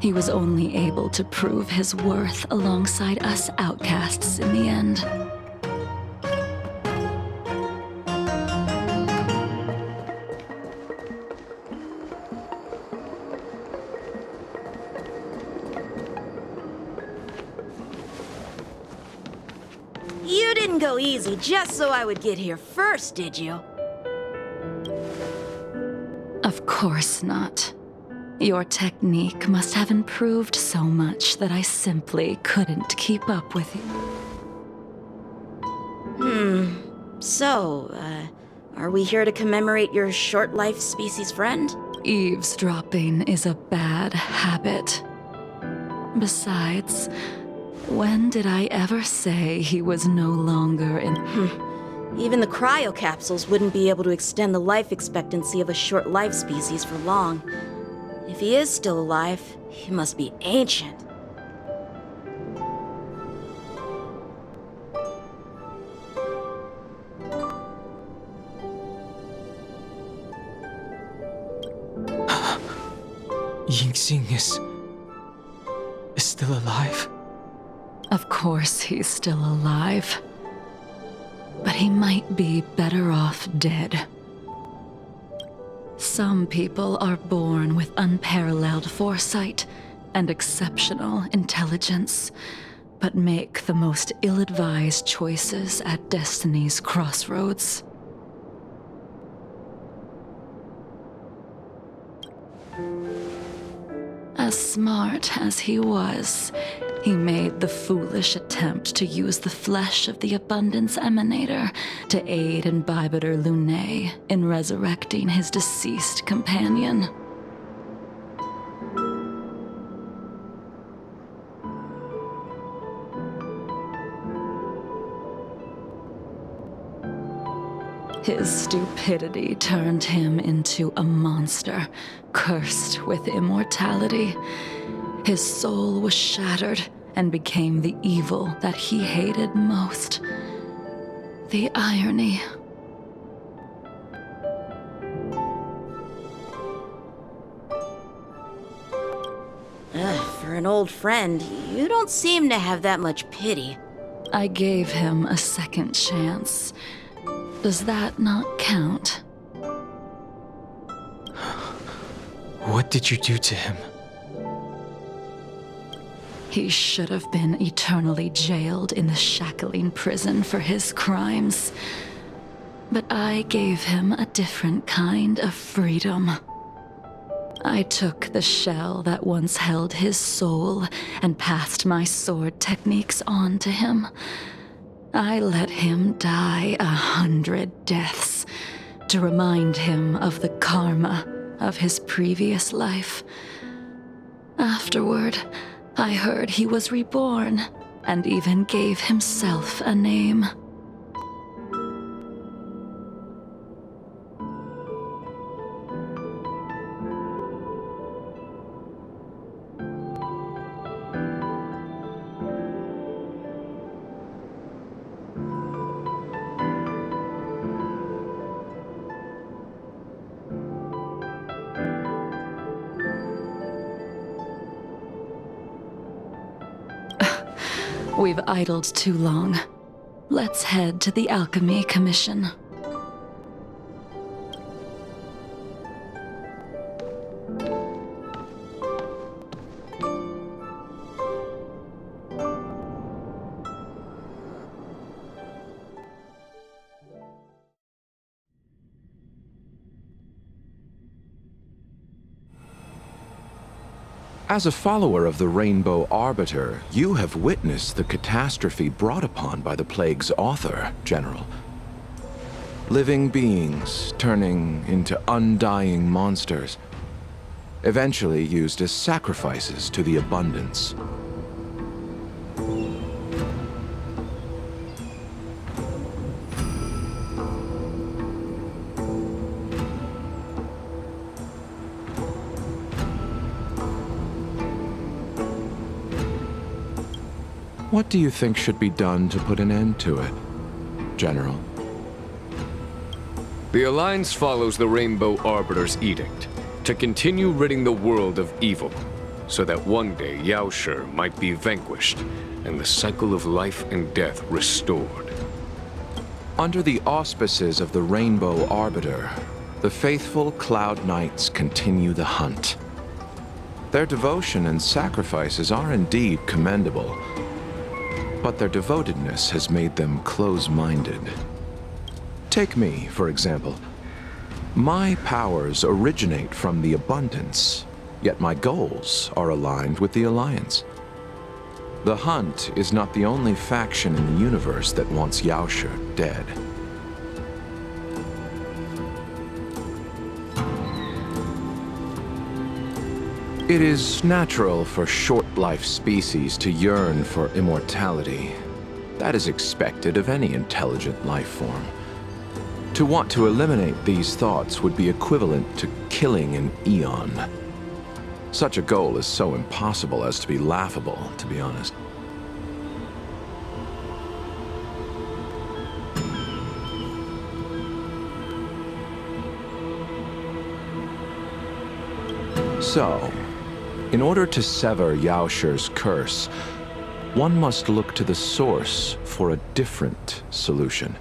He was only able to prove his worth alongside us outcasts in the end. You didn't go easy just so I would get here first, did you? Of course not. Your technique must have improved so much that I simply couldn't keep up with you. So, are we here to commemorate your short-life species friend? Eavesdropping is a bad habit. Besides, when did I ever say he was no longer in... Even the cryo capsules wouldn't be able to extend the life expectancy of a short-life species for long. If he is still alive, he must be ancient. Yingxing is still alive? Of course he's still alive. But he might be better off dead. Some people are born with unparalleled foresight and exceptional intelligence, but make the most ill-advised choices at destiny's crossroads. As smart as he was, he made the foolish attempt to use the flesh of the Abundance Emanator to aid in Bibiter Lunae in resurrecting his deceased companion. His stupidity turned him into a monster, cursed with immortality. His soul was shattered and became the evil that he hated most. The irony. For an old friend, you don't seem to have that much pity. I gave him a second chance. Does that not count? What did you do to him? He should have been eternally jailed in the shackling prison for his crimes. But I gave him a different kind of freedom. I took the shell that once held his soul and passed my sword techniques on to him. I let him die 100 deaths to remind him of the karma of his previous life. Afterward, I heard he was reborn and even gave himself a name. We've idled too long. Let's head to the Alchemy Commission. As a follower of the Rainbow Arbiter, you have witnessed the catastrophe brought upon by the plague's author, General. Living beings turning into undying monsters, eventually used as sacrifices to the abundance. What do you think should be done to put an end to it, General? The Alliance follows the Rainbow Arbiter's edict to continue ridding the world of evil, so that one day Yaoshi might be vanquished and the cycle of life and death restored. Under the auspices of the Rainbow Arbiter, the faithful Cloud Knights continue the hunt. Their devotion and sacrifices are indeed commendable, but their devotedness has made them close-minded. Take me, for example. My powers originate from the abundance, yet my goals are aligned with the Alliance. The Hunt is not the only faction in the universe that wants Yaoshi dead. It is natural for short-life species to yearn for immortality. That is expected of any intelligent life form. To want to eliminate these thoughts would be equivalent to killing an eon. Such a goal is so impossible as to be laughable, to be honest. So, in order to sever Yaoshi's curse, one must look to the source for a different solution.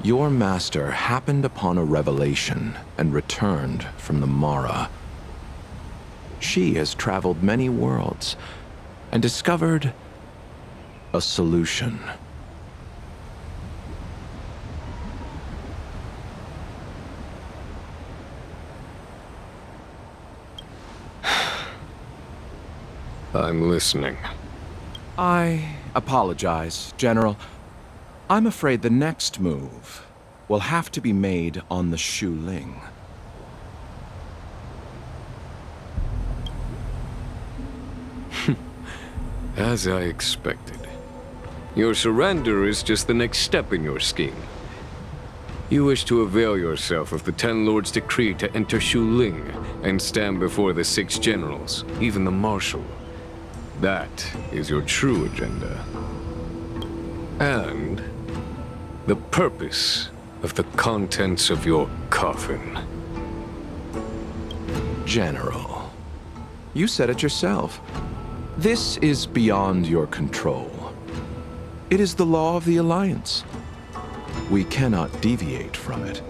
Your master happened upon a revelation and returned from the Mara. She has traveled many worlds and discovered a solution. I'm listening. I apologize, General. I'm afraid the next move will have to be made on the Shu Ling. As I expected. Your surrender is just the next step in your scheme. You wish to avail yourself of the Ten Lords' decree to enter Shu Ling and stand before the 6 generals, even the Marshal. That is your true agenda. And the purpose of the contents of your coffin. General, you said it yourself. This is beyond your control. It is the law of the Alliance. We cannot deviate from it.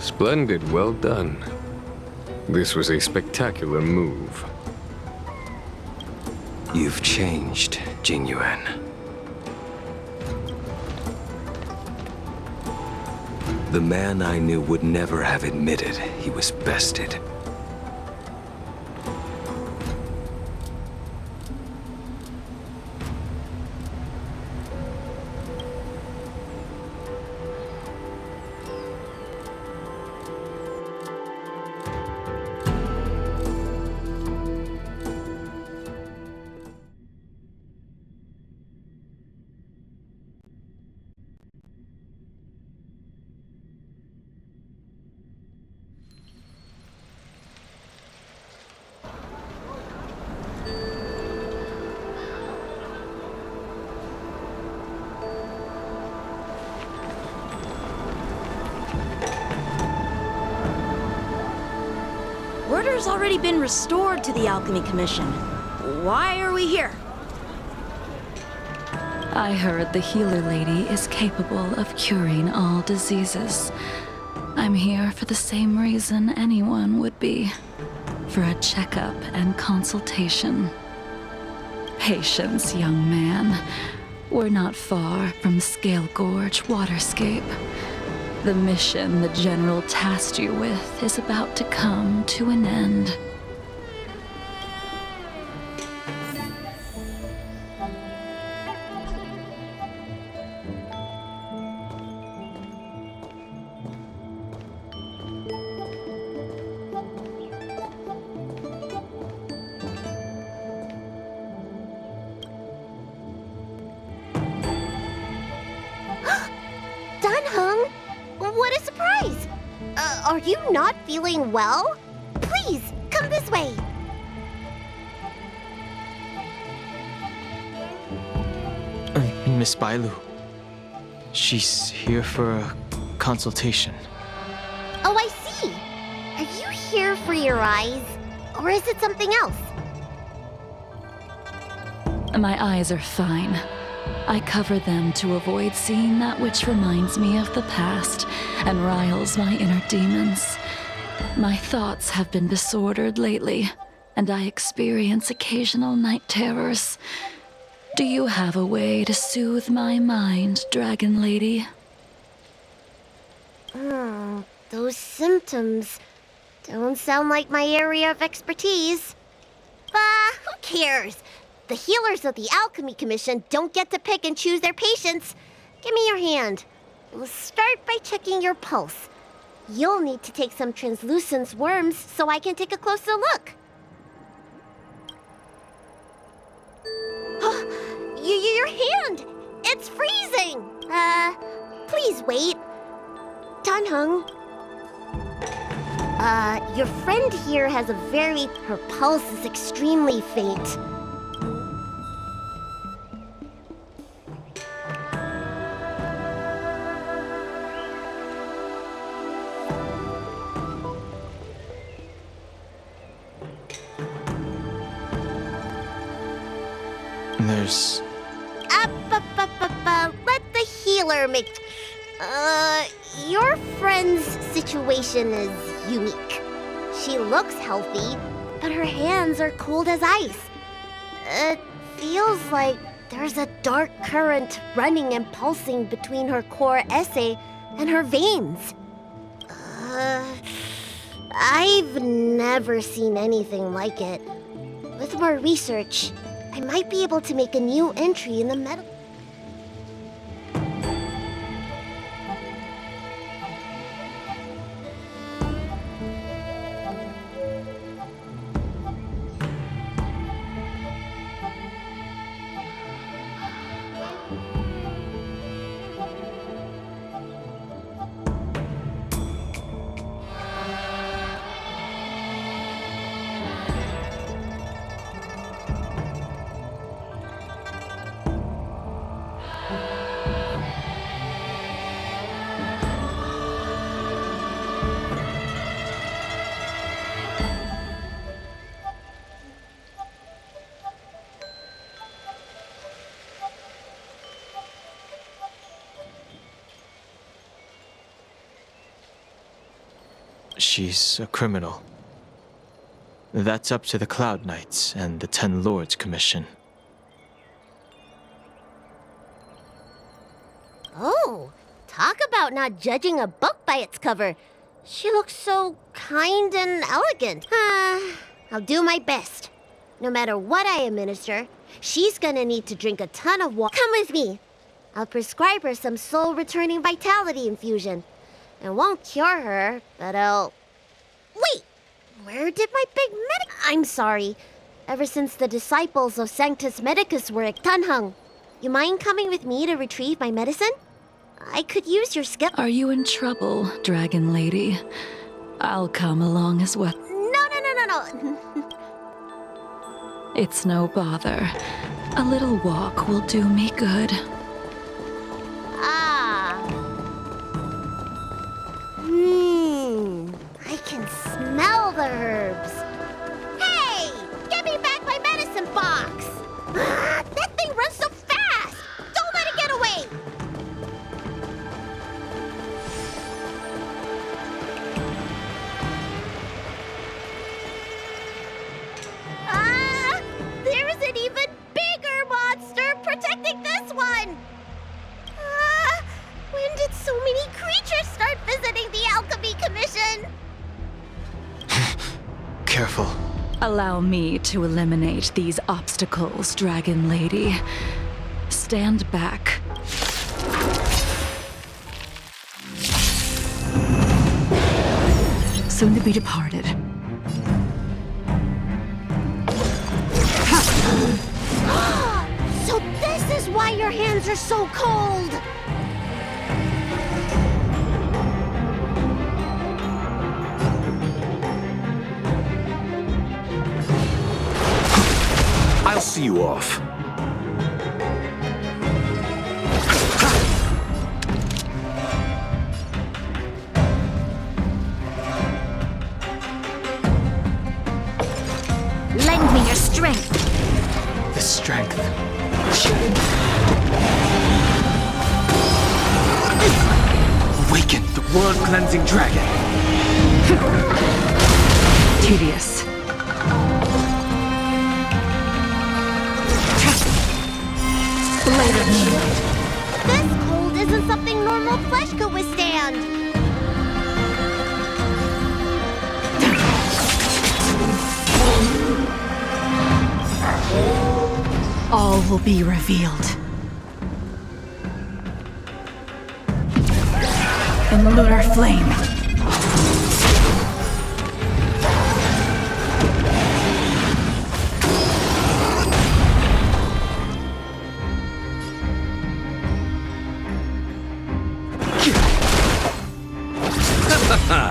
Splendid, well done. This was a spectacular move. You've changed, Jingyuan. The man I knew would never have admitted he was bested. healer's already been restored to the Alchemy Commission. Why are we here? I heard the healer lady is capable of curing all diseases. I'm here for the same reason anyone would be. For a checkup and consultation. Patience, young man. We're not far from Scale Gorge Waterscape. The mission the General tasked you with is about to come to an end. What a surprise! Are you not feeling well? Please, come this way. Miss Bailu. She's here for a consultation. Oh, I see. Are you here for your eyes? Or is it something else? My eyes are fine. I cover them to avoid seeing that which reminds me of the past and riles my inner demons. My thoughts have been disordered lately, and I experience occasional night terrors. Do you have a way to soothe my mind, Dragon Lady? Those symptoms don't sound like my area of expertise. Who cares? The healers of the Alchemy Commission don't get to pick and choose their patients. Give me your hand. We'll start by checking your pulse. You'll need to take some translucent worms so I can take a closer look. Your hand! It's freezing! Please wait. Danheng. Your friend here has her pulse is extremely faint. There's... Let the healer make... Your friend's situation is unique. She looks healthy, but her hands are cold as ice. It feels like there's a dark current running and pulsing between her core esse and her veins. I've never seen anything like it. With more research, I might be able to make a new entry in the medical... She's a criminal. That's up to the Cloud Knights and the Ten Lords Commission. Oh, talk about not judging a book by its cover. She looks so kind and elegant. I'll do my best. No matter what I administer, she's gonna need to drink a ton of water. Come with me. I'll prescribe her some soul-returning vitality infusion. It won't cure her, but I'll... Wait! Where did my big medic... I'm sorry. Ever since the disciples of Sanctus Medicus were at Danheng, you mind coming with me to retrieve my medicine? I could use your skill... Are you in trouble, Dragon Lady? I'll come along as well. No. It's no bother. A little walk will do me good. I can smell the herbs. Allow me to eliminate these obstacles, Dragon Lady. Stand back. Soon to be departed. So this is why your hands are so cold! I'll see you off. Lend me your strength. The strength. Awaken the world-cleansing dragon. Tedious. Blade of moonlight. This cold isn't something normal flesh could withstand. All will be revealed. In lunar flame.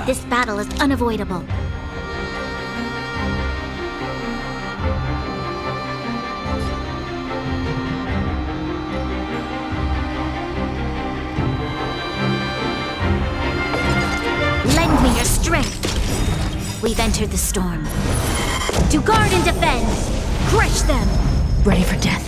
This battle is unavoidable. Lend me your strength. We've entered the storm. To guard and defend. Crush them. Ready for death.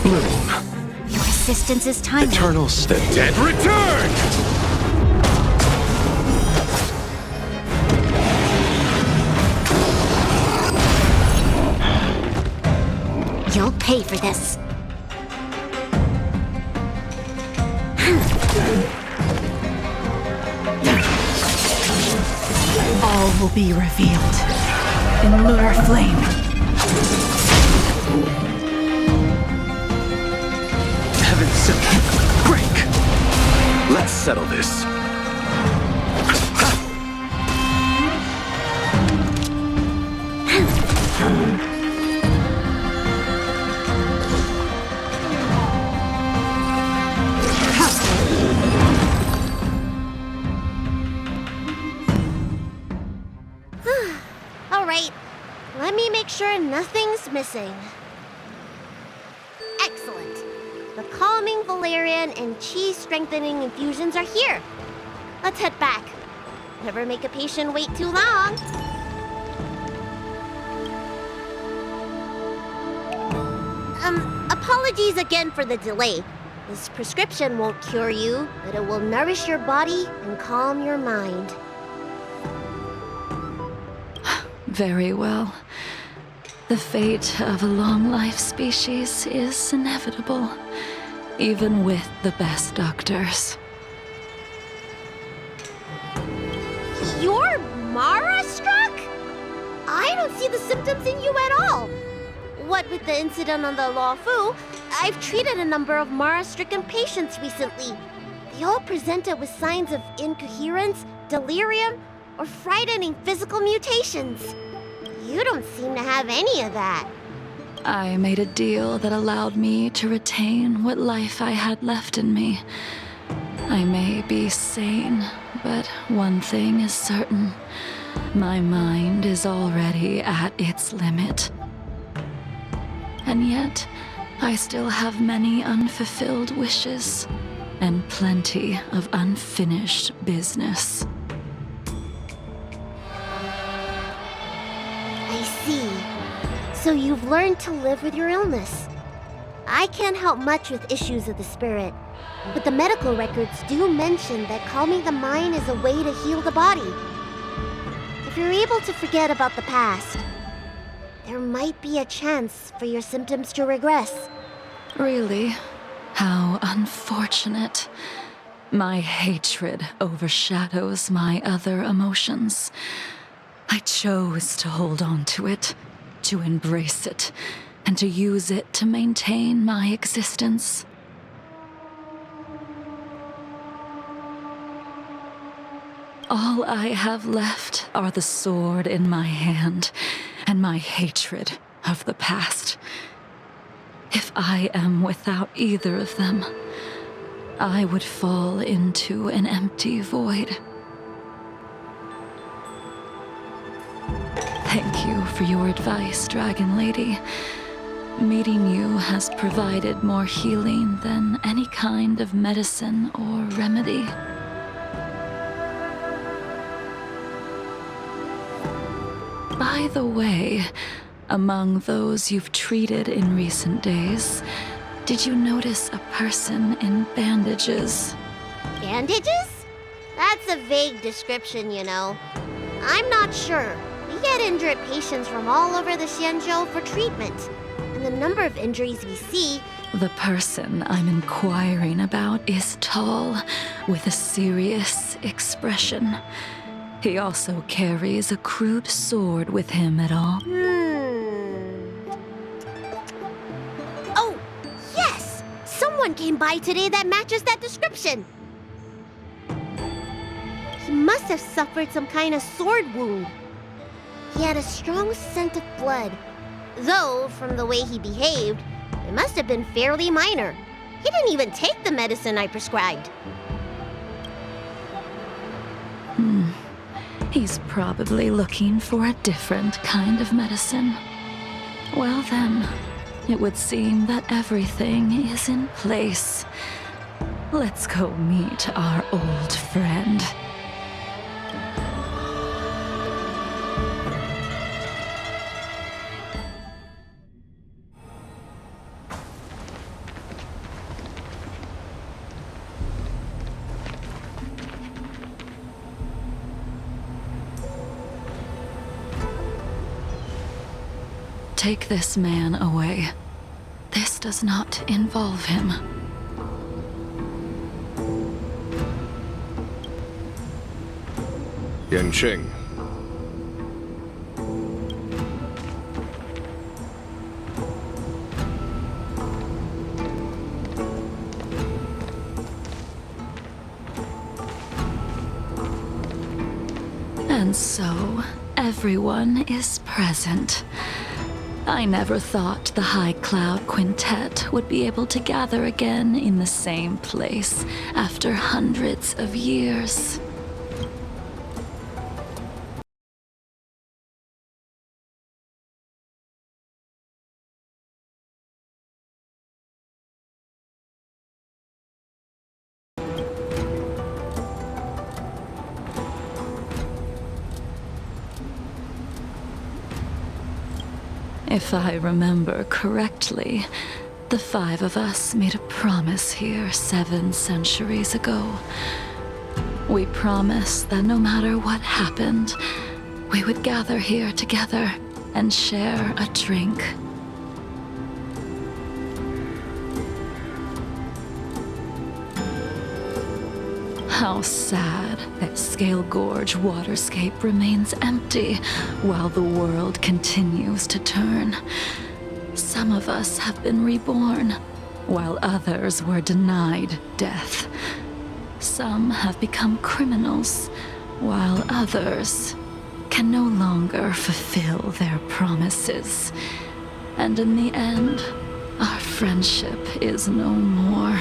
Your assistance is timely. Eternal step. Dead return! You'll pay for this. All will be revealed. In lunar flame. Heaven sent. Break! Let's settle this. All right, let me make sure nothing's missing. Excellent. The calming valerian and chi strengthening infusions are here. Let's head back. Never make a patient wait too long. Apologies again for the delay. This prescription won't cure you, but it will nourish your body and calm your mind. Very well. The fate of a long-life species is inevitable, even with the best doctors. You're Mara-struck? I don't see the symptoms in you at all. What with the incident on the Law Fu, I've treated a number of Mara-stricken patients recently. They all presented with signs of incoherence, delirium, or frightening physical mutations. You don't seem to have any of that. I made a deal that allowed me to retain what life I had left in me. I may be sane, but one thing is certain. My mind is already at its limit. And yet, I still have many unfulfilled wishes and plenty of unfinished business. I see. So you've learned to live with your illness. I can't help much with issues of the spirit, but the medical records do mention that calming the mind is a way to heal the body. If you're able to forget about the past, there might be a chance for your symptoms to regress. Really? How unfortunate. My hatred overshadows my other emotions. I chose to hold on to it, to embrace it, and to use it to maintain my existence. All I have left are the sword in my hand and my hatred of the past. If I am without either of them, I would fall into an empty void. Thank you for your advice, Dragon Lady. Meeting you has provided more healing than any kind of medicine or remedy. By the way, among those you've treated in recent days, did you notice a person in bandages? Bandages? That's a vague description, you know. I'm not sure. We get injured patients from all over the Xianzhou for treatment. And the number of injuries we see... The person I'm inquiring about is tall, with a serious expression. He also carries a crude sword with him at all. Oh, yes! Someone came by today that matches that description. He must have suffered some kind of sword wound. He had a strong scent of blood. Though, from the way he behaved, it must have been fairly minor. He didn't even take the medicine I prescribed. He's probably looking for a different kind of medicine. Well then, it would seem that everything is in place. Let's go meet our old friend. Take this man away. This does not involve him. Yanqing. And so, everyone is present. I never thought the High Cloud Quintet would be able to gather again in the same place after hundreds of years. If I remember correctly, the five of us made a promise here 7 centuries ago. We promised that no matter what happened, we would gather here together and share a drink. How sad that Scale Gorge waterscape remains empty while the world continues to turn. Some of us have been reborn, while others were denied death. Some have become criminals, while others can no longer fulfill their promises. And in the end, our friendship is no more.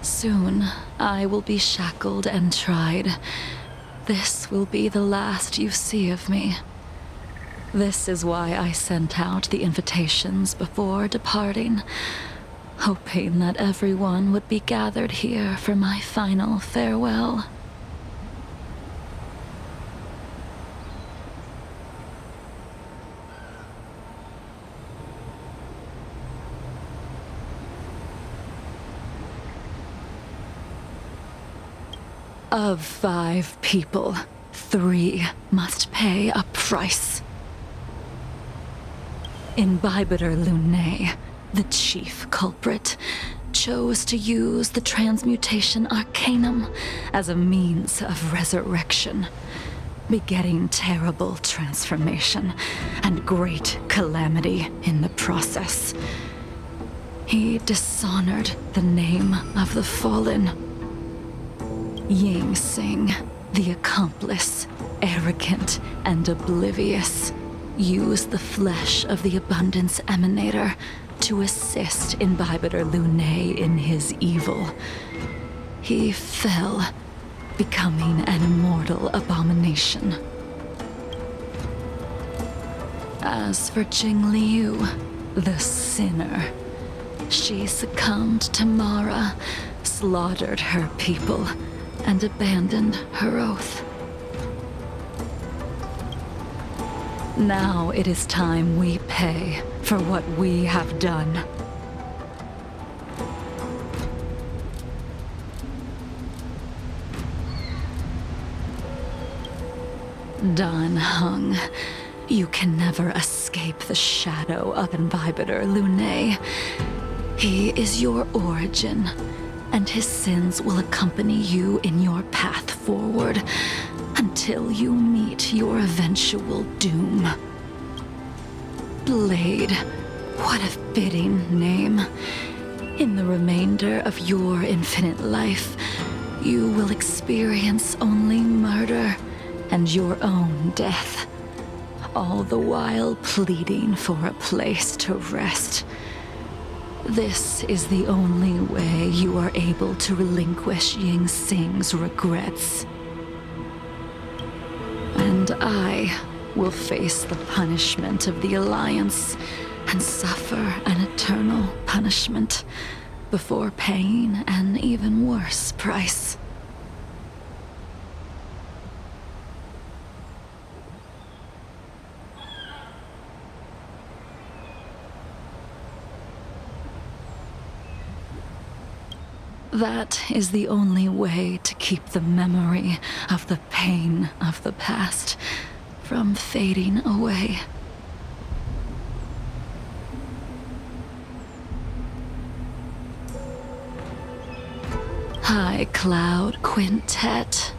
Soon, I will be shackled and tried. This will be the last you see of me. This is why I sent out the invitations before departing, hoping that everyone would be gathered here for my final farewell. Of 5 people, 3 must pay a price. Imbibitor Lunae, the chief culprit, chose to use the transmutation arcanum as a means of resurrection, begetting terrible transformation and great calamity in the process. He dishonored the name of the fallen. Ying Sing, the accomplice, arrogant and oblivious, used the flesh of the Abundance Emanator to assist Imbibitor Lunae in his evil. He fell, becoming an immortal abomination. As for Dzinglu, the sinner, she succumbed to Mara, slaughtered her people, and abandoned her oath. Now it is time we pay for what we have done. Dan Heng, you can never escape the shadow of Imbibitor Lunae. He is your origin, and his sins will accompany you in your path forward until you meet your eventual doom. Blade, what a fitting name. In the remainder of your infinite life, you will experience only murder and your own death, all the while pleading for a place to rest. This is the only way you are able to relinquish Ying Sing's regrets. And I will face the punishment of the Alliance and suffer an eternal punishment before paying an even worse price. That is the only way to keep the memory of the pain of the past from fading away. High Cloud Quintet,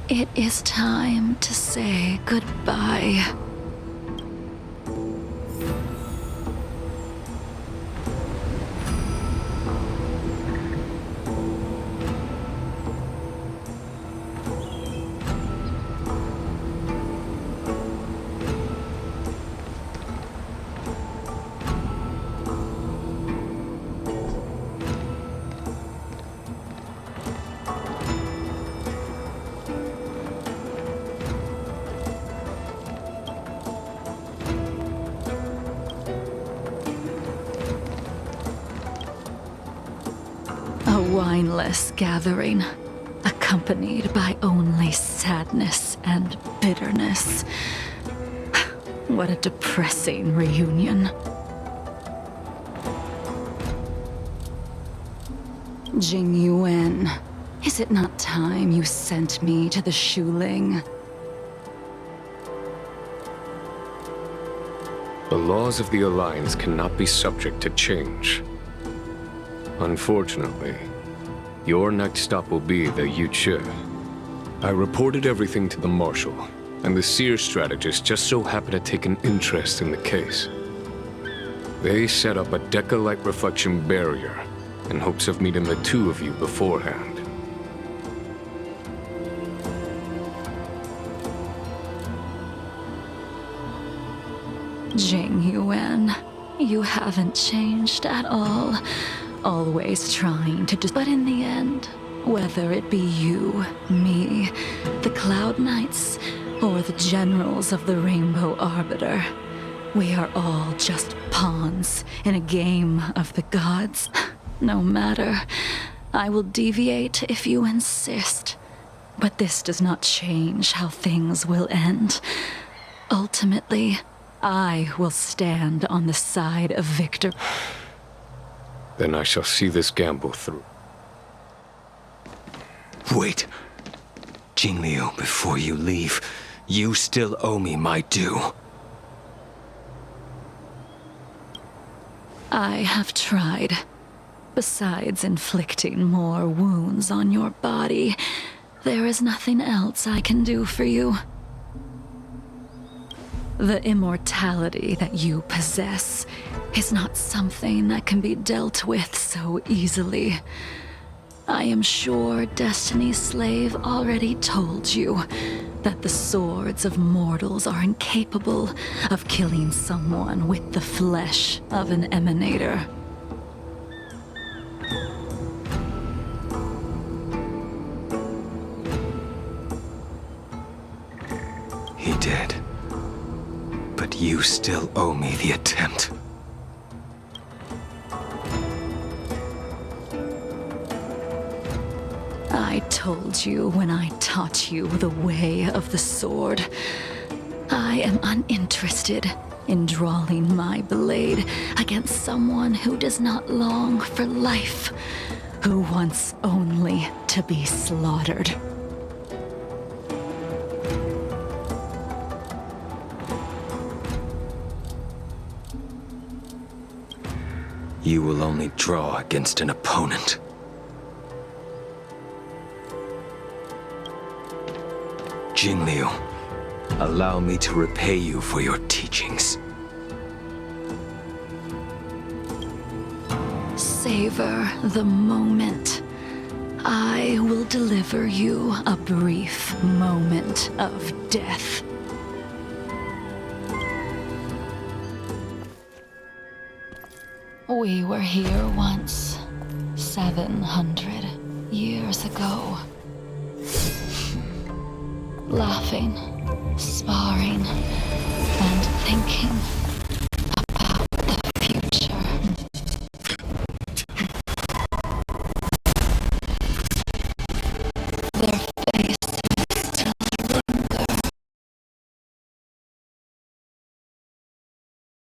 it is time to say goodbye. Wineless gathering, accompanied by only sadness and bitterness. What a depressing reunion. Jing Yuan, is it not time you sent me to the Shuling? The laws of the Alliance cannot be subject to change. Unfortunately, your next stop will be the Yuchi. I reported everything to the Marshal, and the Seer strategist just so happened to take an interest in the case. They set up a Deca-like reflection barrier in hopes of meeting the two of you beforehand. Jing Yuan, you haven't changed at all. Always trying to but in the end, whether it be you, me, the Cloud Knights, or the generals of the Rainbow Arbiter, we are all just pawns in a game of the gods. No matter, I will deviate if you insist. But this does not change how things will end. Ultimately, I will stand on the side of victor. Then I shall see this gamble through. Wait. Jinlyu, before you leave, you still owe me my due. I have tried. Besides inflicting more wounds on your body, there is nothing else I can do for you. The immortality that you possess is not something that can be dealt with so easily. I am sure Destiny's Slave already told you that the swords of mortals are incapable of killing someone with the flesh of an emanator. He did. But you still owe me the attempt. I told you when I taught you the way of the sword. I am uninterested in drawing my blade against someone who does not long for life, who wants only to be slaughtered. You will only draw against an opponent. Jinlyu, allow me to repay you for your teachings. Savor the moment. I will deliver you a brief moment of death. We were here once, 700 years ago. Laughing, sparring, and thinking.